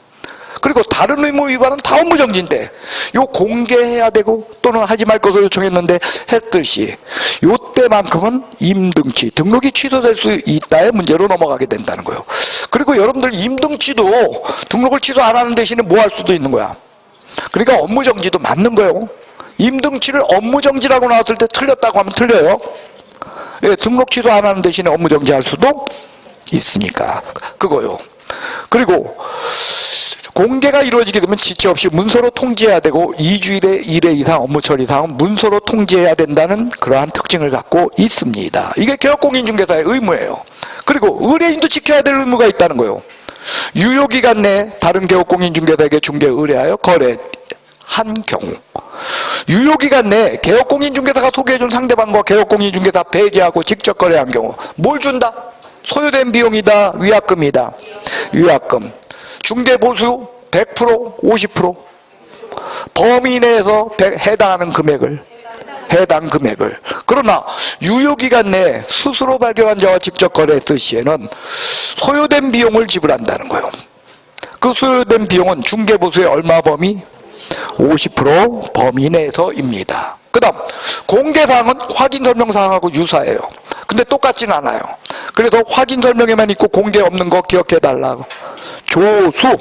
그리고 다른 의무 위반은 다 업무정지인데 요 공개해야 되고 또는 하지 말 것을 요청했는데 했듯이 요때만큼은 임등치, 등록이 취소될 수 있다의 문제로 넘어가게 된다는 거예요. 그리고 여러분들 임등치도 등록을 취소 안 하는 대신에 뭐 할 수도 있는 거야. 그러니까 업무정지도 맞는 거예요. 임등치를 업무정지라고 나왔을 때 틀렸다고 하면 틀려요. 예, 등록 취소 안 하는 대신에 업무정지 할 수도 있으니까 그거요. 그리고 공개가 이루어지게 되면 지체 없이 문서로 통지해야 되고 2주일에 1회 이상 업무 처리 사항은 문서로 통지해야 된다는 그러한 특징을 갖고 있습니다. 이게 개업공인중개사의 의무예요. 그리고 의뢰인도 지켜야 될 의무가 있다는 거예요. 유효기간 내에 다른 개업공인중개사에게 중개 의뢰하여 거래한 경우, 유효기간 내에 개업공인중개사가 소개해준 상대방과 개업공인중개사 배제하고 직접 거래한 경우 뭘 준다? 소요된 비용이다, 위약금이다. 위약금. 중개보수 100%, 50%? 범위 내에서 해당하는 금액을, 해당 금액을. 그러나 유효기간 내에 스스로 발견한 자와 직접 거래했을 시에는 소요된 비용을 지불한다는 거예요. 그 소요된 비용은 중개보수의 얼마 범위? 50% 범위 내에서입니다. 그 다음 공개사항은 확인설명사항하고 유사해요. 근데 똑같지는 않아요. 그래서 확인설명에만 있고 공개 없는 거 기억해달라고. 조수.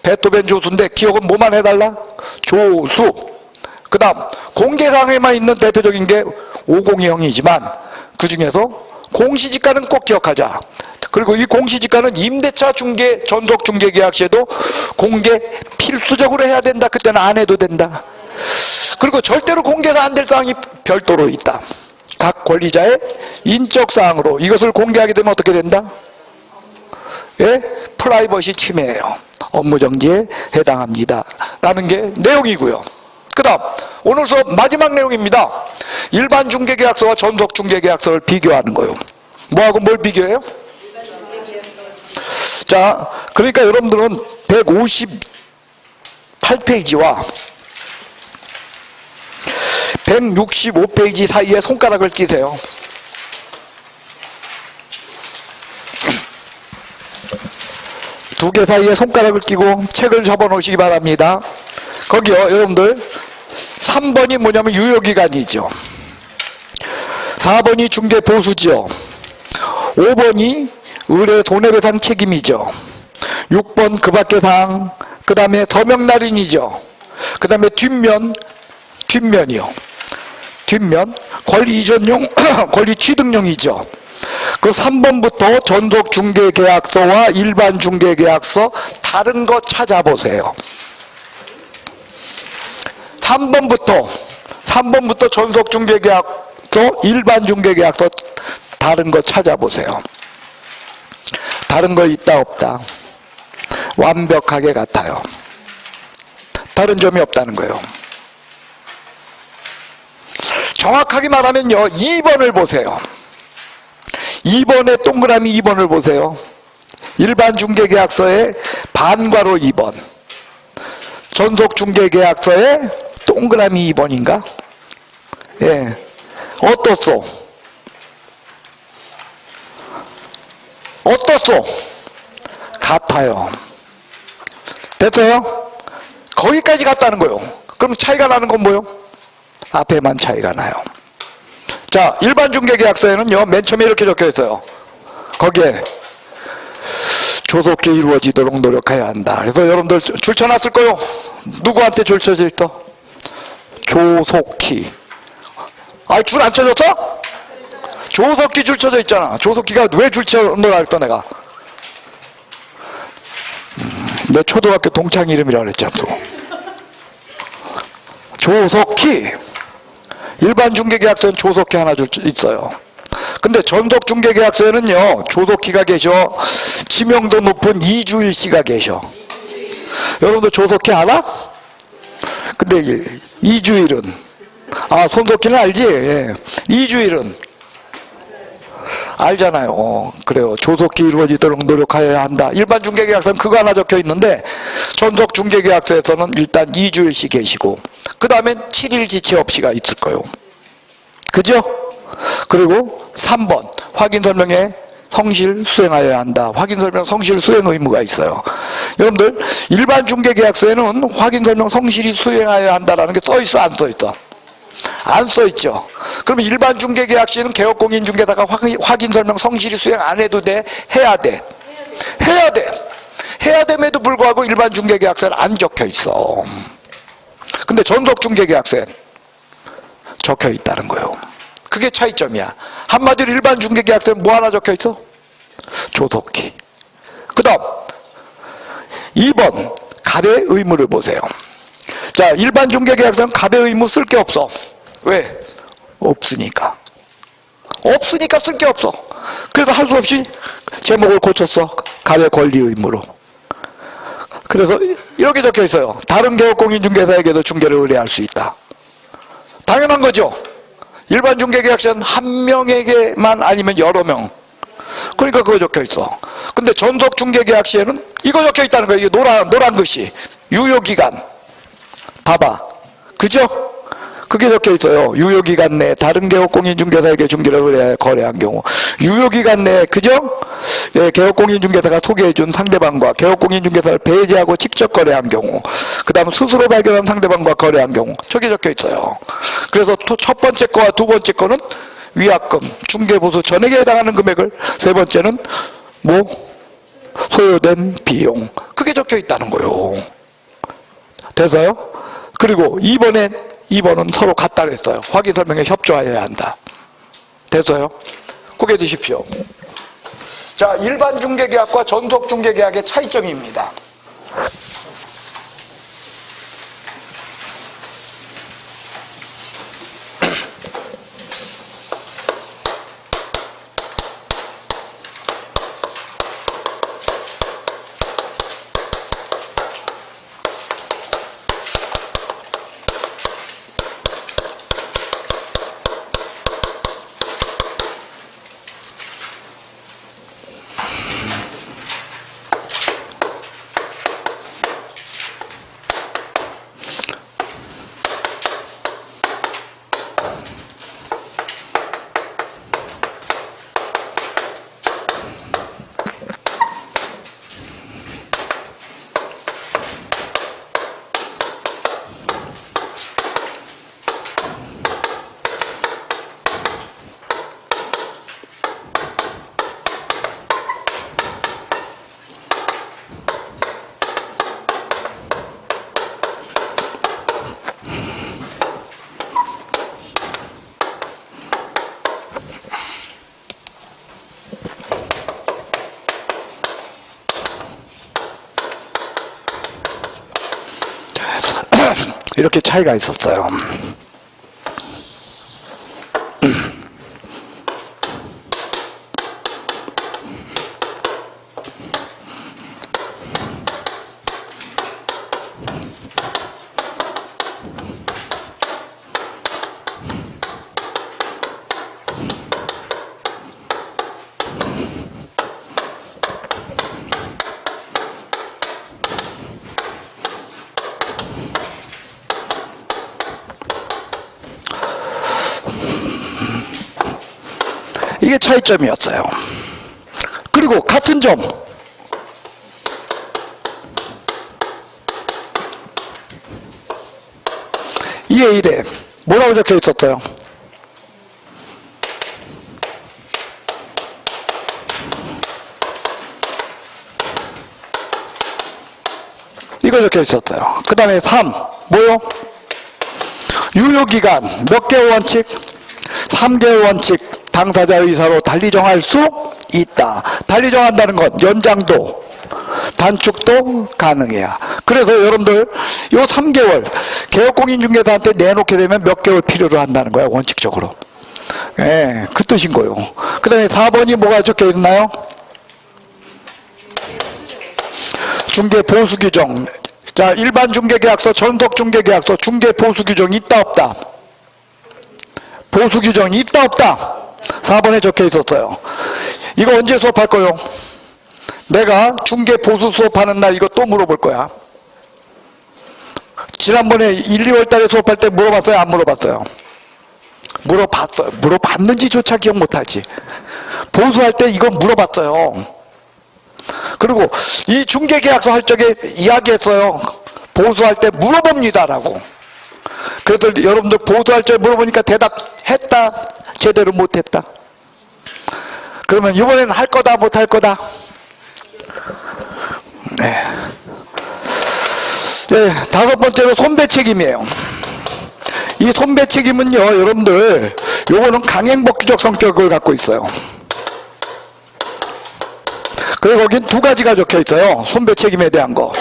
베토벤 조수인데 기억은 뭐만 해달라? 조수. 그 다음 공개사항에만 있는 대표적인 게 502형이지만 그 중에서 공시지가는 꼭 기억하자. 그리고 이 공시지가는 임대차 중개, 전속 중개 계약 시에도 공개 필수적으로 해야 된다. 그때는 안 해도 된다. 그리고 절대로 공개가 안 될 사항이 별도로 있다. 각 권리자의 인적 사항으로 이것을 공개하게 되면 어떻게 된다? 예? 프라이버시 침해예요. 업무정지에 해당합니다. 라는 게 내용이고요. 그 다음 오늘 수업 마지막 내용입니다. 일반 중개계약서와 전속 중개계약서를 비교하는 거예요. 뭐하고 뭘 비교해요? 자, 그러니까 여러분들은 158페이지와 165페이지 사이에 손가락을 끼세요. 두 개 사이에 손가락을 끼고 책을 접어 놓으시기 바랍니다. 거기요, 여러분들 3번이 뭐냐면 유효기간이죠. 4번이 중개보수죠. 5번이 의뢰 손해배상 책임이죠. 6번 그 밖의 사항, 그 다음에 서명날인이죠. 그 다음에 뒷면이요. 뒷면, 권리 이전용, 권리 취득용이죠. 그 3번부터 전속 중개계약서와 일반 중개계약서 다른 거 찾아보세요. 3번부터 전속 중개계약서, 일반 중개계약서 다른 거 찾아보세요. 다른 거 있다 없다? 완벽하게 같아요. 다른 점이 없다는 거예요. 정확하게 말하면요, 2번을 보세요. 2번의 동그라미 2번을 보세요. 일반 중개계약서의 반괄호 2번, 전속 중개계약서의 동그라미 2번인가? 예, 어떻소? 어떻소? 같아요. 됐어요? 거기까지 같다는 거예요. 그럼 차이가 나는 건 뭐예요? 앞에만 차이가 나요. 자, 일반 중개계약서에는요, 맨 처음에 이렇게 적혀 있어요. 거기에 조속히 이루어지도록 노력해야 한다. 그래서 여러분들 줄 쳐놨을 거요. 누구한테 줄 쳐져 있어? 조속히. 아, 줄 안 쳐졌어? 조석기 줄 쳐져 있잖아. 조석기가 왜 줄 쳐놓으라 했어 내가. 내 초등학교 동창 이름이라 그랬잖아 또. 조석기. 일반 중개계약서는 조석기 하나 있어요. 근데 전속 중개계약서에는요 조석기가 계셔. 지명도 높은 이주일 씨가 계셔. 여러분들 조석기 알아? 근데 이주일은 손석기는 알지? 예. 이주일은 알잖아요. 그래요. 조속히 이루어지도록 노력하여야 한다. 일반 중개계약서는 그거 하나 적혀 있는데 전속 중개계약서에서는 일단 이주일 씨 계시고 그 다음엔 7일 지체 없이가 있을 거예요. 그죠? 그리고 3번 확인설명에 성실 수행하여야 한다. 확인설명 성실 수행 의무가 있어요. 여러분들 일반 중개계약서에는 확인설명 성실히 수행하여야 한다라는 게 써있어 안 써있어? 안 써있죠. 그러면 일반 중개계약시는 개업공인중개사가 확인설명 성실히 수행 안 해도 돼? 해야 돼? 해야 돼. 해야 됨에도 불구하고 일반 중개계약서는 안 적혀있어. 근데 전속 중개계약서엔 적혀 있다는 거예요. 그게 차이점이야. 한마디로 일반 중개계약서엔 뭐 하나 적혀 있어? 조속히. 그 다음 2번 가배 의무를 보세요. 자, 일반 중개계약서는 가배 의무 쓸 게 없어. 왜? 없으니까. 없으니까 쓸 게 없어. 그래서 할 수 없이 제목을 고쳤어. 가배 권리 의무로. 그래서 이렇게 적혀 있어요. 다른 개업공인중개사에게도 중개를 의뢰할 수 있다. 당연한 거죠. 일반 중개계약서는 한 명에게만 아니면 여러 명. 그러니까 그거 적혀 있어. 근데 전속 중개계약 시에는 이거 적혀 있다는 거예요. 이게 노란 글씨. 유효기간. 봐봐. 그죠? 그게 적혀 있어요. 유효기간 내에 다른 개업공인중개사에게 중개를 의뢰하여 거래한 경우. 유효기간 내에, 그죠? 예, 개업공인중개사가 소개해준 상대방과 개업공인중개사를 배제하고 직접 거래한 경우. 그 다음 스스로 발견한 상대방과 거래한 경우. 저게 적혀 있어요. 그래서 첫 번째 거와 두 번째 거는 위약금, 중개보수 전액에 해당하는 금액을, 세 번째는 소요된 비용. 그게 적혀 있다는 거예요. 돼서요? 그리고 2번은 서로 같다 그랬어요. 확인설명에 협조하여야 한다. 돼서요? 고개 드십시오. 자, 일반 중개계약과 전속 중개계약의 차이점입니다. 이렇게 차이가 있었어요. 이게 차이점이었어요. 그리고 같은 점, 이에 1에 뭐라고 적혀 있었어요? 이거 적혀 있었어요. 그 다음에 3 뭐요? 유효기간 몇 개월 원칙? 3개월 원칙 당사자 의사로 달리 정할 수 있다. 달리 정한다는 건 연장도 단축도 가능해야. 그래서 여러분들 요 3개월 개업공인중개사한테 내놓게 되면 몇 개월 필요로 한다는 거야, 원칙적으로. 예, 그 뜻인 거요. 그 다음에 4번이 뭐가 적혀 있나요? 중개 보수 규정. 자, 일반 중개계약서, 전속 중개계약서, 중개 보수 규정이 있다 없다? 보수 규정이 있다 없다? 4번에 적혀 있었어요. 이거 언제 수업할 거요? 내가 중개 보수 수업하는 날 이거 또 물어볼 거야. 지난번에 1, 2월 달에 수업할 때 물어봤어요? 안 물어봤어요? 물어봤어요. 물어봤는지조차 기억 못하지. 보수할 때 이거 물어봤어요. 그리고 이 중개계약서 할 적에 이야기했어요. 보수할 때 물어봅니다라고. 그래도 여러분들 보수할 적에 물어보니까 대답했다? 제대로 못했다? 그러면 이번에는 할 거다 못할 거다? 네. 네, 5번째로 손배 책임이에요. 이 손배 책임은요, 여러분들 요거는 강행법규적 성격을 갖고 있어요. 그리고 거긴 두 가지가 적혀 있어요. 손배 책임에 대한 거.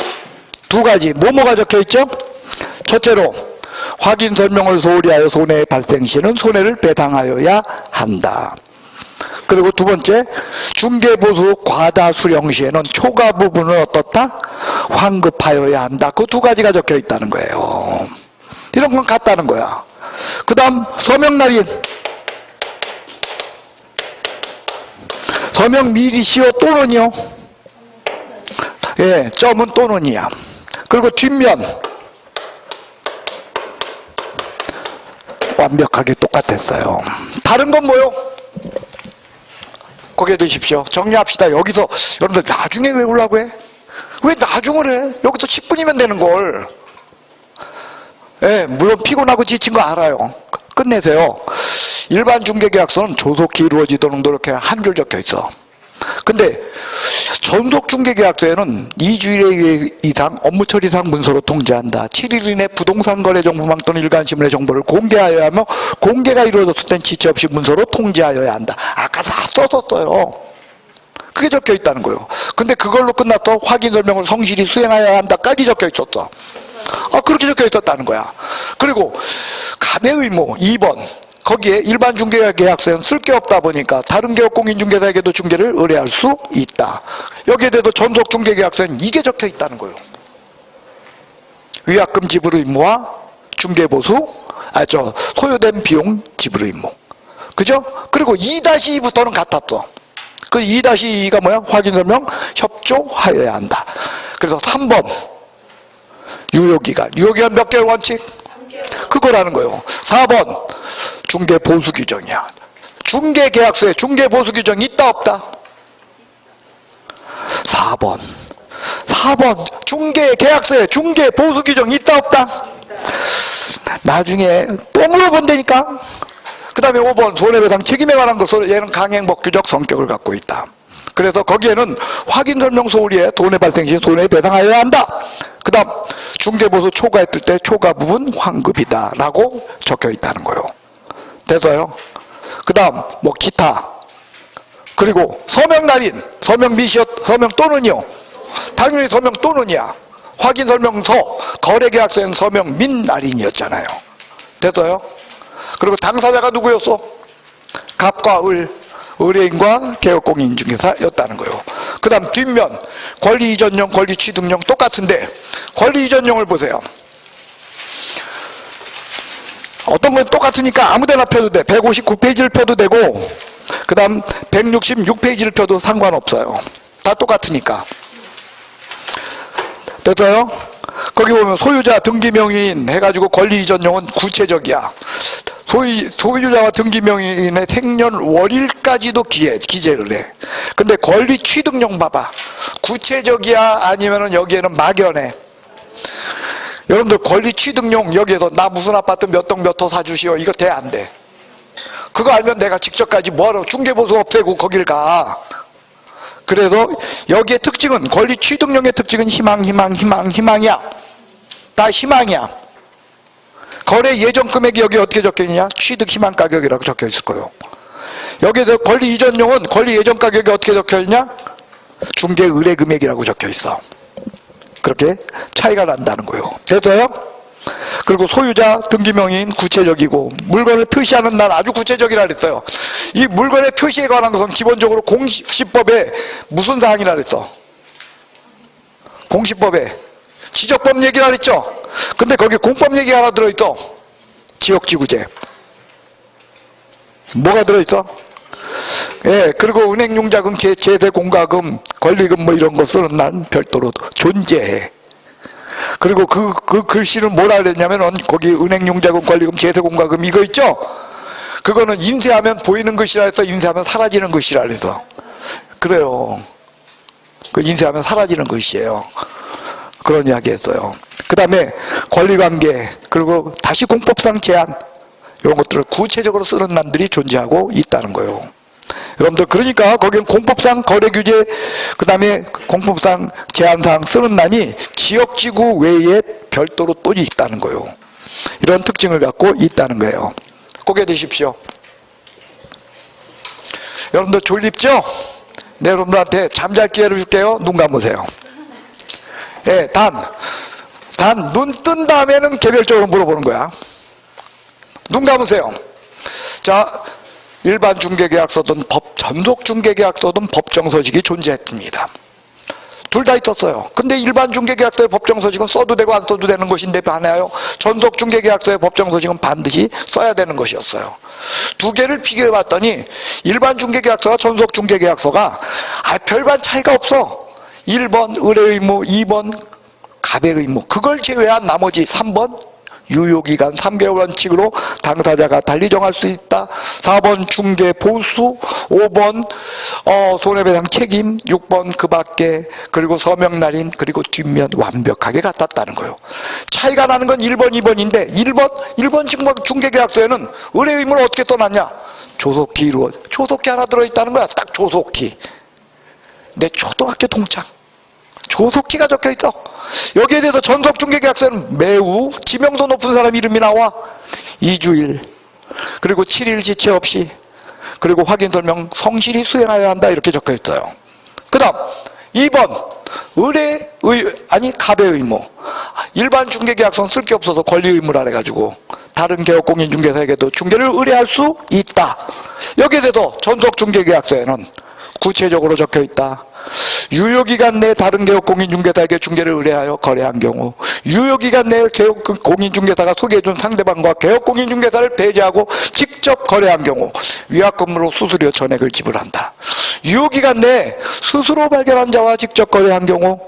두 가지. 뭐가 적혀 있죠? 첫째로 확인 설명을 소홀히 하여 손해 발생 시에는 손해를 배상하여야 한다. 그리고 두 번째, 중개보수 과다 수령 시에는 초과 부분을 어떻다? 환급하여야 한다. 그 두 가지가 적혀 있다는 거예요. 이런 건 같다는 거야. 그 다음 서명날인. 서명 미리 시효 또는이요? 예, 점은 또는이야. 그리고 뒷면 완벽하게 똑같았어요. 다른 건 뭐요? 거기에 두십시오. 정리합시다. 여기서 여러분들 나중에 외우려고 해? 왜 나중을 해? 여기서 10분이면 되는 걸. 예, 물론 피곤하고 지친 거 알아요. 끝내세요. 일반 중개계약서는 조속히 이루어지도록 이렇게 한 줄 적혀 있어. 근데 전속 중개계약서에는 2주일 이상 업무 처리상 문서로 통지한다. 7일 이내 부동산 거래 정보망 또는 일간신문의 정보를 공개하여야 하며 공개가 이루어졌을 땐 지체 없이 문서로 통지하여야 한다. 아까 다 써뒀어요. 그게 적혀 있다는 거예요. 근데 그걸로 끝났어. 확인 설명을 성실히 수행하여야 한다까지 적혀 있었어. 그렇게 적혀 있었다는 거야. 그리고 감해 의무 2번. 거기에 일반 중개계약서에는 쓸 게 없다 보니까 다른 개업 공인중개사에게도 중개를 의뢰할 수 있다. 여기에 대해서 전속 중개계약서에는 이게 적혀 있다는 거예요. 위약금 지불 의무와 중개보수, 소요된 비용 지불 의무. 그죠? 그리고 2-2부터는 같았어. 그 2-2가 뭐야? 확인 설명 협조하여야 한다. 그래서 3번. 유효기간. 유효기간 몇 개월 원칙? 그거라는 거예요. 4번. 중개보수 규정이야. 중개계약서에 중개보수 규정이 있다 없다? 4번. 중개계약서에 중개보수 규정이 있다 없다? 나중에 또 물어본다니까? 그 다음에 5번 손해배상 책임에 관한 것으로 얘는 강행법규적 성격을 갖고 있다. 그래서 거기에는 확인 설명 소홀히에 손해 발생 시 손해배상하여야 한다. 그 다음 중개보수 초과했을 때 초과 부분 환급이다 라고 적혀 있다는 거예요. 돼서요. 그 다음 뭐 기타. 그리고 서명날인, 서명 미시엇, 서명 또는이요. 당연히 서명 또는이야. 확인 설명서, 거래계약서에는 서명 민 날인이었잖아요. 돼서요. 그리고 당사자가 누구였어? 갑과 을, 의뢰인과 개업공인중개사였다는 거예요. 그 다음 뒷면 권리이전용, 권리취득용 똑같은데 권리이전용을 보세요. 어떤 건 똑같으니까 아무데나 펴도 돼. 159페이지를 펴도 되고 그 다음 166페이지를 펴도 상관없어요. 다 똑같으니까. 됐어요? 거기 보면 소유자 등기명의인 해가지고 권리이전용은 구체적이야. 소유자와 등기명의인의 생년월일까지도 기재를 해. 근데 권리취득용 봐봐. 구체적이야 아니면은 여기에는 막연해. 여러분들 권리취득용 여기에서 나 무슨 아파트 몇 동 몇 호 사주시오 이거 돼 안 돼? 그거 알면 내가 직접까지 뭐하러 중개보수 없애고 거길 가. 그래서 여기에 특징은 권리취득용의 특징은 희망이야. 다 희망이야. 거래 예정 금액이 여기 어떻게 적혀 있냐? 취득 희망 가격이라고 적혀 있을 거예요. 여기에 권리 이전용은 권리 예전 가격이 어떻게 적혀 있냐? 중개 의뢰 금액이라고 적혀 있어. 그렇게 차이가 난다는 거예요. 됐어요? 그리고 소유자 등기명의인 구체적이고 물건을 표시하는 날 아주 구체적이라 그랬어요. 이 물건의 표시에 관한 것은 기본적으로 공시법에 무슨 사항이라 그랬어? 공시법에 지적법 얘기라 그랬죠? 근데 거기 공법 얘기 하나 들어있어. 지역지구제. 뭐가 들어있어? 예, 그리고 은행융자금, 제세공과금, 권리금 뭐 이런 것은 난 별도로 존재해. 그리고 그 글씨는 뭐라 그랬냐면은 거기 은행융자금, 권리금, 제세공과금 이거 있죠? 그거는 인쇄하면 보이는 글씨라 해서 인쇄하면 사라지는 글씨라 그래서. 그래요. 그 인쇄하면 사라지는 글씨예요. 그런 이야기 했어요. 그 다음에 권리관계, 그리고 다시 공법상 제한, 이런 것들을 구체적으로 쓰는 난들이 존재하고 있다는 거예요. 여러분들, 그러니까 거기는 공법상 거래규제, 그 다음에 공법상 제한사항 쓰는 난이 지역지구 외에 별도로 또 있다는 거예요. 이런 특징을 갖고 있다는 거예요. 고개 드십시오. 여러분들 졸립죠? 네, 여러분들한테 잠잘 기회를 줄게요. 눈 감으세요. 예, 눈 뜬 다음에는 개별적으로 물어보는 거야. 눈 감으세요. 자, 일반 중개계약서든 전속 중개계약서든 법정서식이 존재했습니다. 둘 다 있었어요. 근데 일반 중개계약서의 법정서식은 써도 되고 안 써도 되는 것인데 반해요. 전속 중개계약서의 법정서식은 반드시 써야 되는 것이었어요. 두 개를 비교해 봤더니 일반 중개계약서와 전속 중개계약서가 별반 차이가 없어. 1번 의뢰의무, 2번 가배의무, 그걸 제외한 나머지 3번 유효기간 3개월 원칙으로 당사자가 달리 정할 수 있다. 4번 중개 보수, 5번 손해배상 책임, 6번 그 밖에, 그리고 서명날인, 그리고 뒷면 완벽하게 같았다는 거예요. 차이가 나는 건 1번, 2번인데 1번 중개계약서에는 의뢰의무를 어떻게 써놨냐? 조속히 이루어, 조속히 하나 들어있다는 거야. 딱 조속히. 내 초등학교 동창 조속히가 적혀있어. 여기에 대해서 전속중개계약서에는 매우 지명도 높은 사람 이름이 나와. 2주일, 그리고 7일 지체 없이, 그리고 확인설명 성실히 수행하여야 한다, 이렇게 적혀있어요. 그 다음 2번 가배의무. 일반 중개계약서는 쓸 게 없어서 권리의무라 해가지고 다른 개업공인중개사에게도 중개를 의뢰할 수 있다. 여기에 대해서 전속중개계약서에는 구체적으로 적혀있다. 유효기간 내에 다른 개업공인중개사에게 중개를 의뢰하여 거래한 경우, 유효기간 내에 개업공인중개사가 소개해준 상대방과 개업공인중개사를 배제하고 직접 거래한 경우 위약금으로 수수료 전액을 지불한다. 유효기간 내에 스스로 발견한 자와 직접 거래한 경우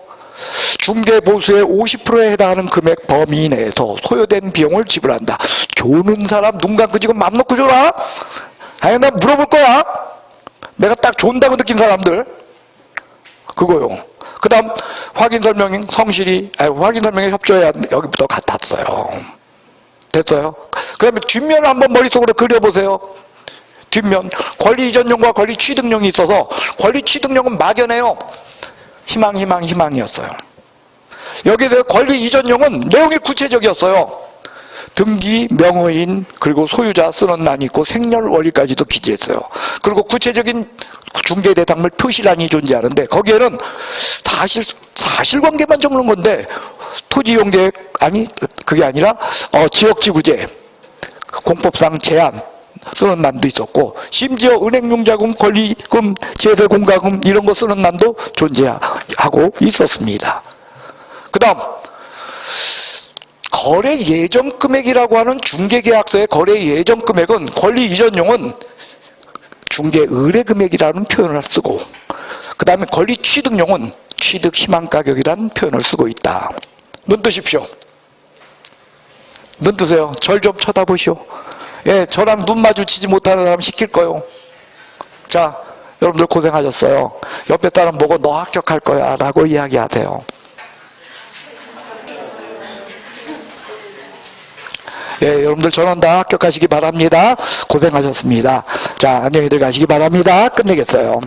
중개보수의 50%에 해당하는 금액 범위 내에서 소요된 비용을 지불한다. 조는 사람 눈 감고 지금 맘 놓고 줘라. 아니, 나 물어볼 거야. 내가 딱 존다고 느낀 사람들 그거요. 그 다음 확인설명이 성실히 확인설명에 협조해야 여기부터 같았어요. 됐어요? 그 다음에 뒷면을 한번 머릿속으로 그려보세요. 뒷면 권리 이전용과 권리 취득용이 있어서 권리 취득용은 막연해요. 희망이었어요. 여기에 대해 권리 이전용은 내용이 구체적이었어요. 등기, 명의인, 그리고 소유자 쓰는 난이 있고 생년월일까지도 기재했어요. 그리고 구체적인 중개 대상물 표시란이 존재하는데 거기에는 사실관계만 적는 건데 토지용계획 그게 아니라 지역지구제, 공법상 제한 쓰는 난도 있었고, 심지어 은행융자금, 권리금, 제세공과금 이런 거 쓰는 난도 존재하고 있었습니다. 그 다음 거래 예정 금액이라고 하는 중개계약서의 거래 예정 금액은 권리 이전용은 중개 의뢰 금액이라는 표현을 쓰고, 그 다음에 권리 취득용은 취득 희망 가격이라는 표현을 쓰고 있다. 눈 뜨십시오. 눈 뜨세요. 절 좀 쳐다보시오. 예, 저랑 눈 마주치지 못하는 사람 시킬 거요. 자, 여러분들 고생하셨어요. 옆에 사람 보고 너 합격할 거야 라고 이야기하세요. 예, 여러분들 전원 다 합격하시기 바랍니다. 고생하셨습니다. 자, 안녕히들 가시기 바랍니다. 끝내겠어요.